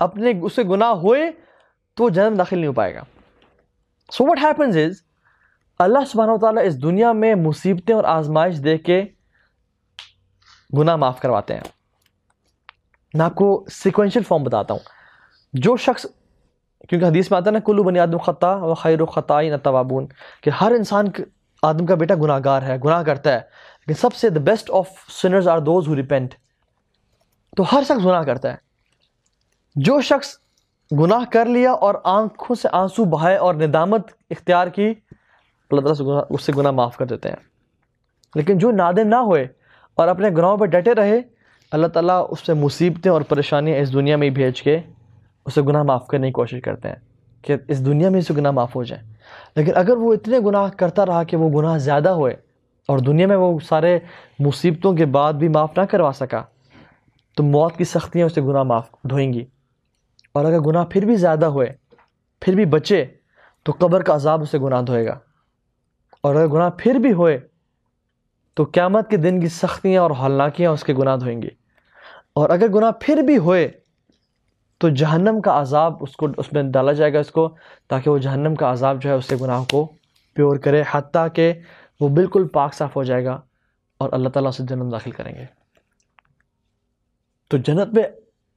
اپنے اسے گناہ ہوئے تو وہ جنت داخل نہیں ہو پائے گا. So what happens is اللہ سبحانہ وتعالیٰ اس دنیا میں مصیبتیں اور آزمائش دے کے گناہ معاف کرواتے ہیں. میں آپ کو سیکوینشل فارم بتاتا ہوں. جو شخص، کیونکہ حدیث میں آتا ہے نا کلو بنی آدم خطا و خیر الخطائین التوابون، کہ ہر انسان آدم کا بیٹا گناہ گار ہے، گناہ کرتا ہے، لیکن سب سے the best of sinners are those who repent. تو ہر شخص گناہ کرتا ہے. جو شخص گناہ کر لیا اور آنکھوں سے آنسو بہائے اور ندامت اختیار کی، اللہ تعالیٰ اس سے گناہ معاف کر دیتے ہیں. لیکن جو نادم نہ ہوئے اور اپنے گناہوں پر ڈٹے رہے، اللہ تعالیٰ اس سے مصیبتیں اور پریشانیاں اس دنیا میں ہی بھیج کے اسے گناہ معاف کرنے کی کوشش کرتے ہیں کہ اس دنیا میں اسے گناہ معاف ہو جائیں. لیکن اگر وہ اتنے گناہ کرتا رہا کہ وہ گناہ زیادہ ہوئے اور دنیا میں وہ سارے مصیبتوں کے بعد بھی معاف نہ کروا سکا، تو موت کی سختیاں اسے گناہ معاف دھوئیں گی. اور اگر گناہ پھر بھی زیادہ ہوئے، پھر بھی بچے، تو قبر کا عذاب اسے گناہ دھوئے گا. اور اگر گناہ پھر بھی ہوئے تو قیامت کے دن کی سختیاں اور ہولناکیاں اس کے گناہ دھوئیں گی. اور اگر گناہ پھر بھی ہوئے تو جہنم کا عذاب اس میں ڈالا جائے گا اس کو، تاکہ وہ جہنم کا عذاب جو ہے اس کے گناہ کو پیور کرے، حتیٰ کہ وہ بالکل پاک صاف ہو جائے گا اور اللہ تعالیٰ اسے جنت داخل کریں گے. تو جنت میں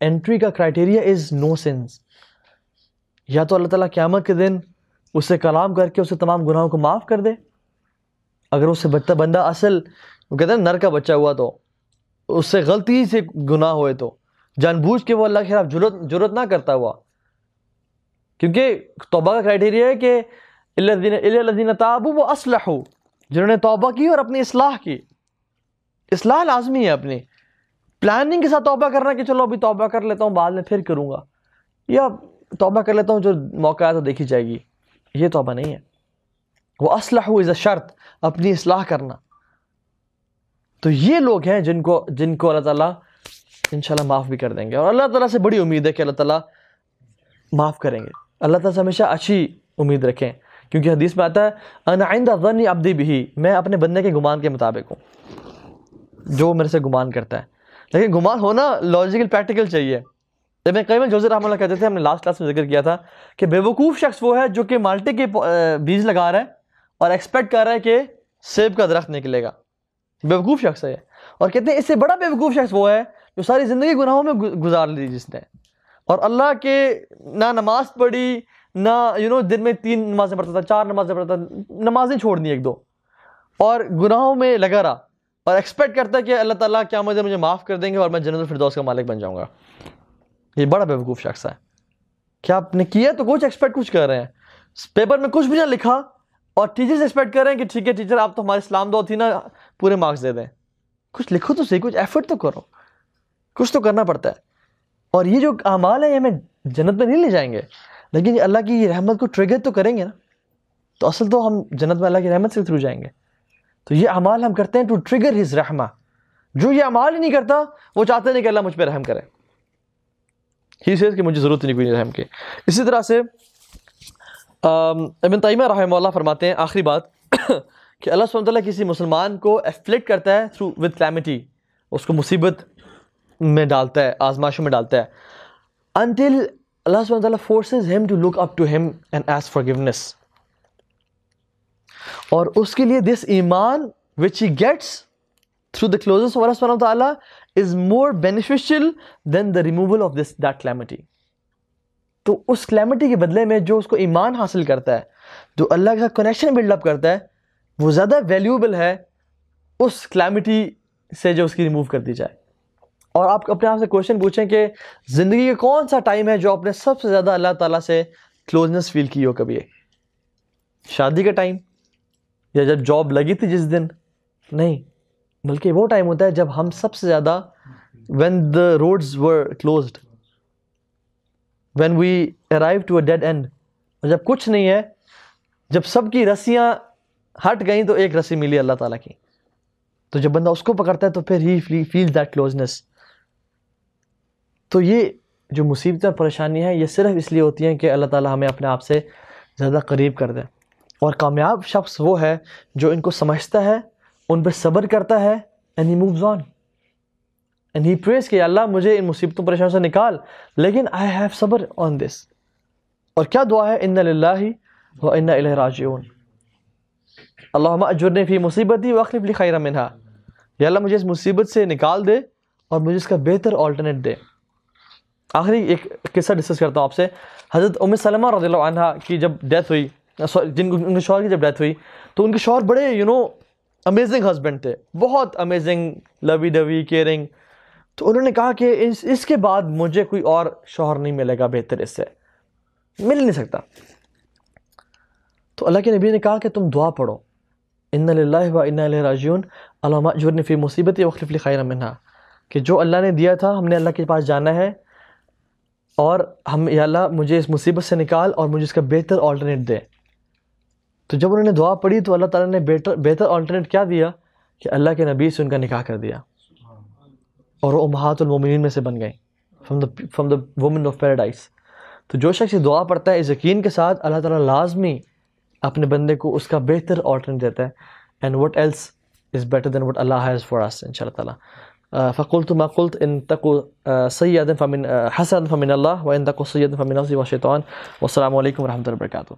انٹری کا کرائٹیریا از نو سنس. یا تو اللہ تعالیٰ قیامت کے دن اسے کلام کر کے اسے تمام گناہوں کو معاف کر دے، اگر اس سے بندہ اصل وہ کہتے ہیں نر کا بچہ ہوا تو اس سے غلطی سے گناہ ہوئے تو جان بوجھ کے وہ اللہ کے خلاف جرت نہ کرتا ہوا. کیونکہ توبہ کا کرائٹیریا ہے کہ الذین تابوا واصلحوا، جنہوں نے توبہ کی اور اپنی اصلاح کی. اصلاح لازمی ہے، اپنی پلاننگ کے ساتھ توبہ کرنا کہ چلو ابھی توبہ کر لیتا ہوں بعد میں پھر کروں گا، یا توبہ کر لیتا ہوں جو موقع آیا تو دیکھی جائے گی. یہ توبہ نہیں ہے. وہ اصلحوا از شرط، اپنی اصلاح کرنا. تو یہ لوگ ہیں جن کو اللہ تعالیٰ انشاءاللہ معاف بھی کر دیں گے. اور اللہ تعالیٰ سے بڑی امید ہے کہ اللہ تعالیٰ معاف کریں گے. اللہ تعالیٰ سے ہمیشہ اچھی امید رکھیں، کیونکہ حدیث میں آتا ہے انا عند ظن عبدی بہ، میں اپنے بندے کے گمان کے مطابق ہوں، جو میرے سے گمان کرتا ہے. لیکن گمان ہونا لاجیکل پریکٹیکل چاہیے. ابن قیم الجوزی رحمہ اللہ کہتے تھے، ہم نے لاسٹ کلاس میں ذکر کیا تھا کہ بیوقوف شخص وہ ہے جو کہ مالٹے کے بیج لگا رہا ہے اور ایکسپیکٹ کر رہا ہے کہ سیب کا درخت نکلے گا. بیوقوف شخص ہے. اور کہتے ہیں اس سے بڑا بیوقوف شخص وہ ہے جو ساری زندگی گناہوں میں گزار لی جس نے، اور اللہ کے نہ نماز پڑھی، نہ دن میں 3 نمازیں پڑھتا تھا، 4 نمازیں پڑھتا تھا، نمازیں چھوڑ دی 1-2، اور گناہوں میں لگا رہا، اور ایکسپیکٹ کرتا ہے کہ اللہ تعالیٰ کیا مجھے معاف کر دیں گے اور میں جنت الفردوس کا مالک بن جاؤں گا. یہ بڑا بیوقوف شخص ہے. کیا آپ نے کیا تو کچھ کر رہے ہیں، پیپر میں کچھ بھی نہ لکھا اور ٹیچر سے ایکسپیکٹ کر رہے ہیں کہ ٹھیک ہے ٹیچر آپ تو ہمارے اسلام دو تھی نا، پورے مارکس دے دیں. کچھ لکھو تو صحیح، کچھ ایفرٹ تو کرو، کچھ تو کرنا پڑتا ہے. اور یہ جو اعمال ہیں یہ ہمیں جنت میں نہیں لے جائیں گے، لیکن اللہ کی رحمت کو ٹریگر تو کریں گے نا. تو اصل تو ہم جنت میں اللہ کی رحمت سے تھرو جائیں گے. تو یہ اعمال ہم کرتے ہیں ٹو ٹریگر ہز رحمہ. جو یہ اعمال ہی نہیں کرتا وہ چاہتے نہیں کہ اللہ مجھ پہ رحم کرے. ہی سیز کہ مجھے ضرورت نہیں کوئی رحم کی. اسی طرح سے ابن تیمیہ رحمہ اللہ فرماتے ہیں آخری بات کہ اللہ سبحانہ وتعالیٰ کسی مسلمان کو افلیکٹ کرتا ہے تھرو ود کلیمٹی، اس کو مصیبت میں ڈالتا ہے، آزمائشوں میں ڈالتا ہے، until اللہ سبحانہ وتعالیٰ forces him to look up to him and ask forgiveness. اور اس کے لیے this ایمان which he gets through the closeness of Allah سبحانہ وتعالیٰ is more beneficial than the removal of that calamity. تو اس کلیمٹی کے بدلے میں جو اس کو ایمان حاصل کرتا ہے، جو اللہ کے ساتھ کنیکشن بلڈ اپ کرتا ہے، وہ زیادہ ویلیوبل ہے اس کلیمٹی سے جو اس کی ریموو کر دی جائے. اور آپ اپنے آپ سے کوشچن پوچھیں کہ زندگی کا کون سا ٹائم ہے جو آپ نے سب سے زیادہ اللہ تعالیٰ سے کلوزنس فیل کی ہو کبھی؟ شادی کا ٹائم، یا جب جاب لگی تھی جس دن؟ نہیں، بلکہ وہ ٹائم ہوتا ہے جب ہم سب سے زیادہ when the roads were closed, when we arrived to a dead end. اور جب کچھ نہیں ہے، جب سب کی رسیاں ہٹ گئیں تو ایک رسی ملی اللہ تعالیٰ کی. تو جب بندہ اس کو پکڑتا ہے تو پھر ہی feels that closeness. تو یہ جو مصیبتیں اور پریشانیاں ہیں یہ صرف اس لیے ہوتی ہیں کہ اللہ تعالیٰ ہمیں اپنے آپ سے زیادہ قریب کر دے. اور کامیاب شخص وہ ہے جو ان کو سمجھتا ہے، ان پہ صبر کرتا ہے، and he moves on and he prays کہ اللہ مجھے ان مصیبتوں پریشانیوں سے نکال، لیکن I have صبر on this. اور کیا دعا ہے؟ اِنَّ لِلَّهِ وَإِنَّا إِلَيْهِ راجعون. اللہم اجرنی فی مصیبتی واخلف لی خیرا منہا. یا اللہ مجھے اس مصیبت سے نکال دے اور مجھے اس کا بہتر آلٹرنیٹ دے. آخری ایک قصہ ڈسکس کرتا ہوں آپ سے. حضرت ام سلمہ رضی اللہ عنہ کی جب ڈیتھ ہوئی، ان کے شوہر کی جب ڈیتھ ہوئی، تو ان کے شوہر بڑے امیزنگ ہسبینڈ تھے، بہت امیزنگ، لوی ڈوی، کیئرنگ. تو انہوں نے کہا کہ اس کے بعد مجھے کوئی اور شوہر نہیں ملے گا بہتر، اس سے مل نہیں سکتا. تو اللہ کے نبی نے کہا کہ تم دعا پڑھو، اِنَّ لِلَّهِ وَإِنَّا إِلَيْهِ رَاجِعُونَ اللہم اجرنی فی مصیبتی واخلف لی خیرا منہا. کہ جو اللہ نے دیا تھا ہم نے اللہ کے پاس جانا ہے، اور یا اللہ مجھے اس مصیبت سے نکال اور مجھے اس کا بہتر آلٹرنیٹ دے. تو جب انہوں نے دعا پڑھی تو اللہ تعالیٰ نے بہتر آلٹرنیٹ کیا دیا کہ اللہ کے نبی سے ان کا نکاح کر دیا، اور وہ امہات المومنین میں سے بن گئیں، from the woman of paradise. تو جو شخص یہ دعا پڑھتا ہے اس یقین کے ساتھ، اللہ تعالیٰ لازمی اپنے بندے کو اس کا بہتر آلٹرنیٹ دیتا ہے. And what else is better than what Allah has for us ان شاء اللہ تعالیٰ. فقلت ما قلت ان تقوا سیئۃ فمن حسن فمن اللہ وان تقوا سیئۃ فمن نفسی والشیطان. والسلام علیکم ورحمۃ اللہ وبرکاتہ.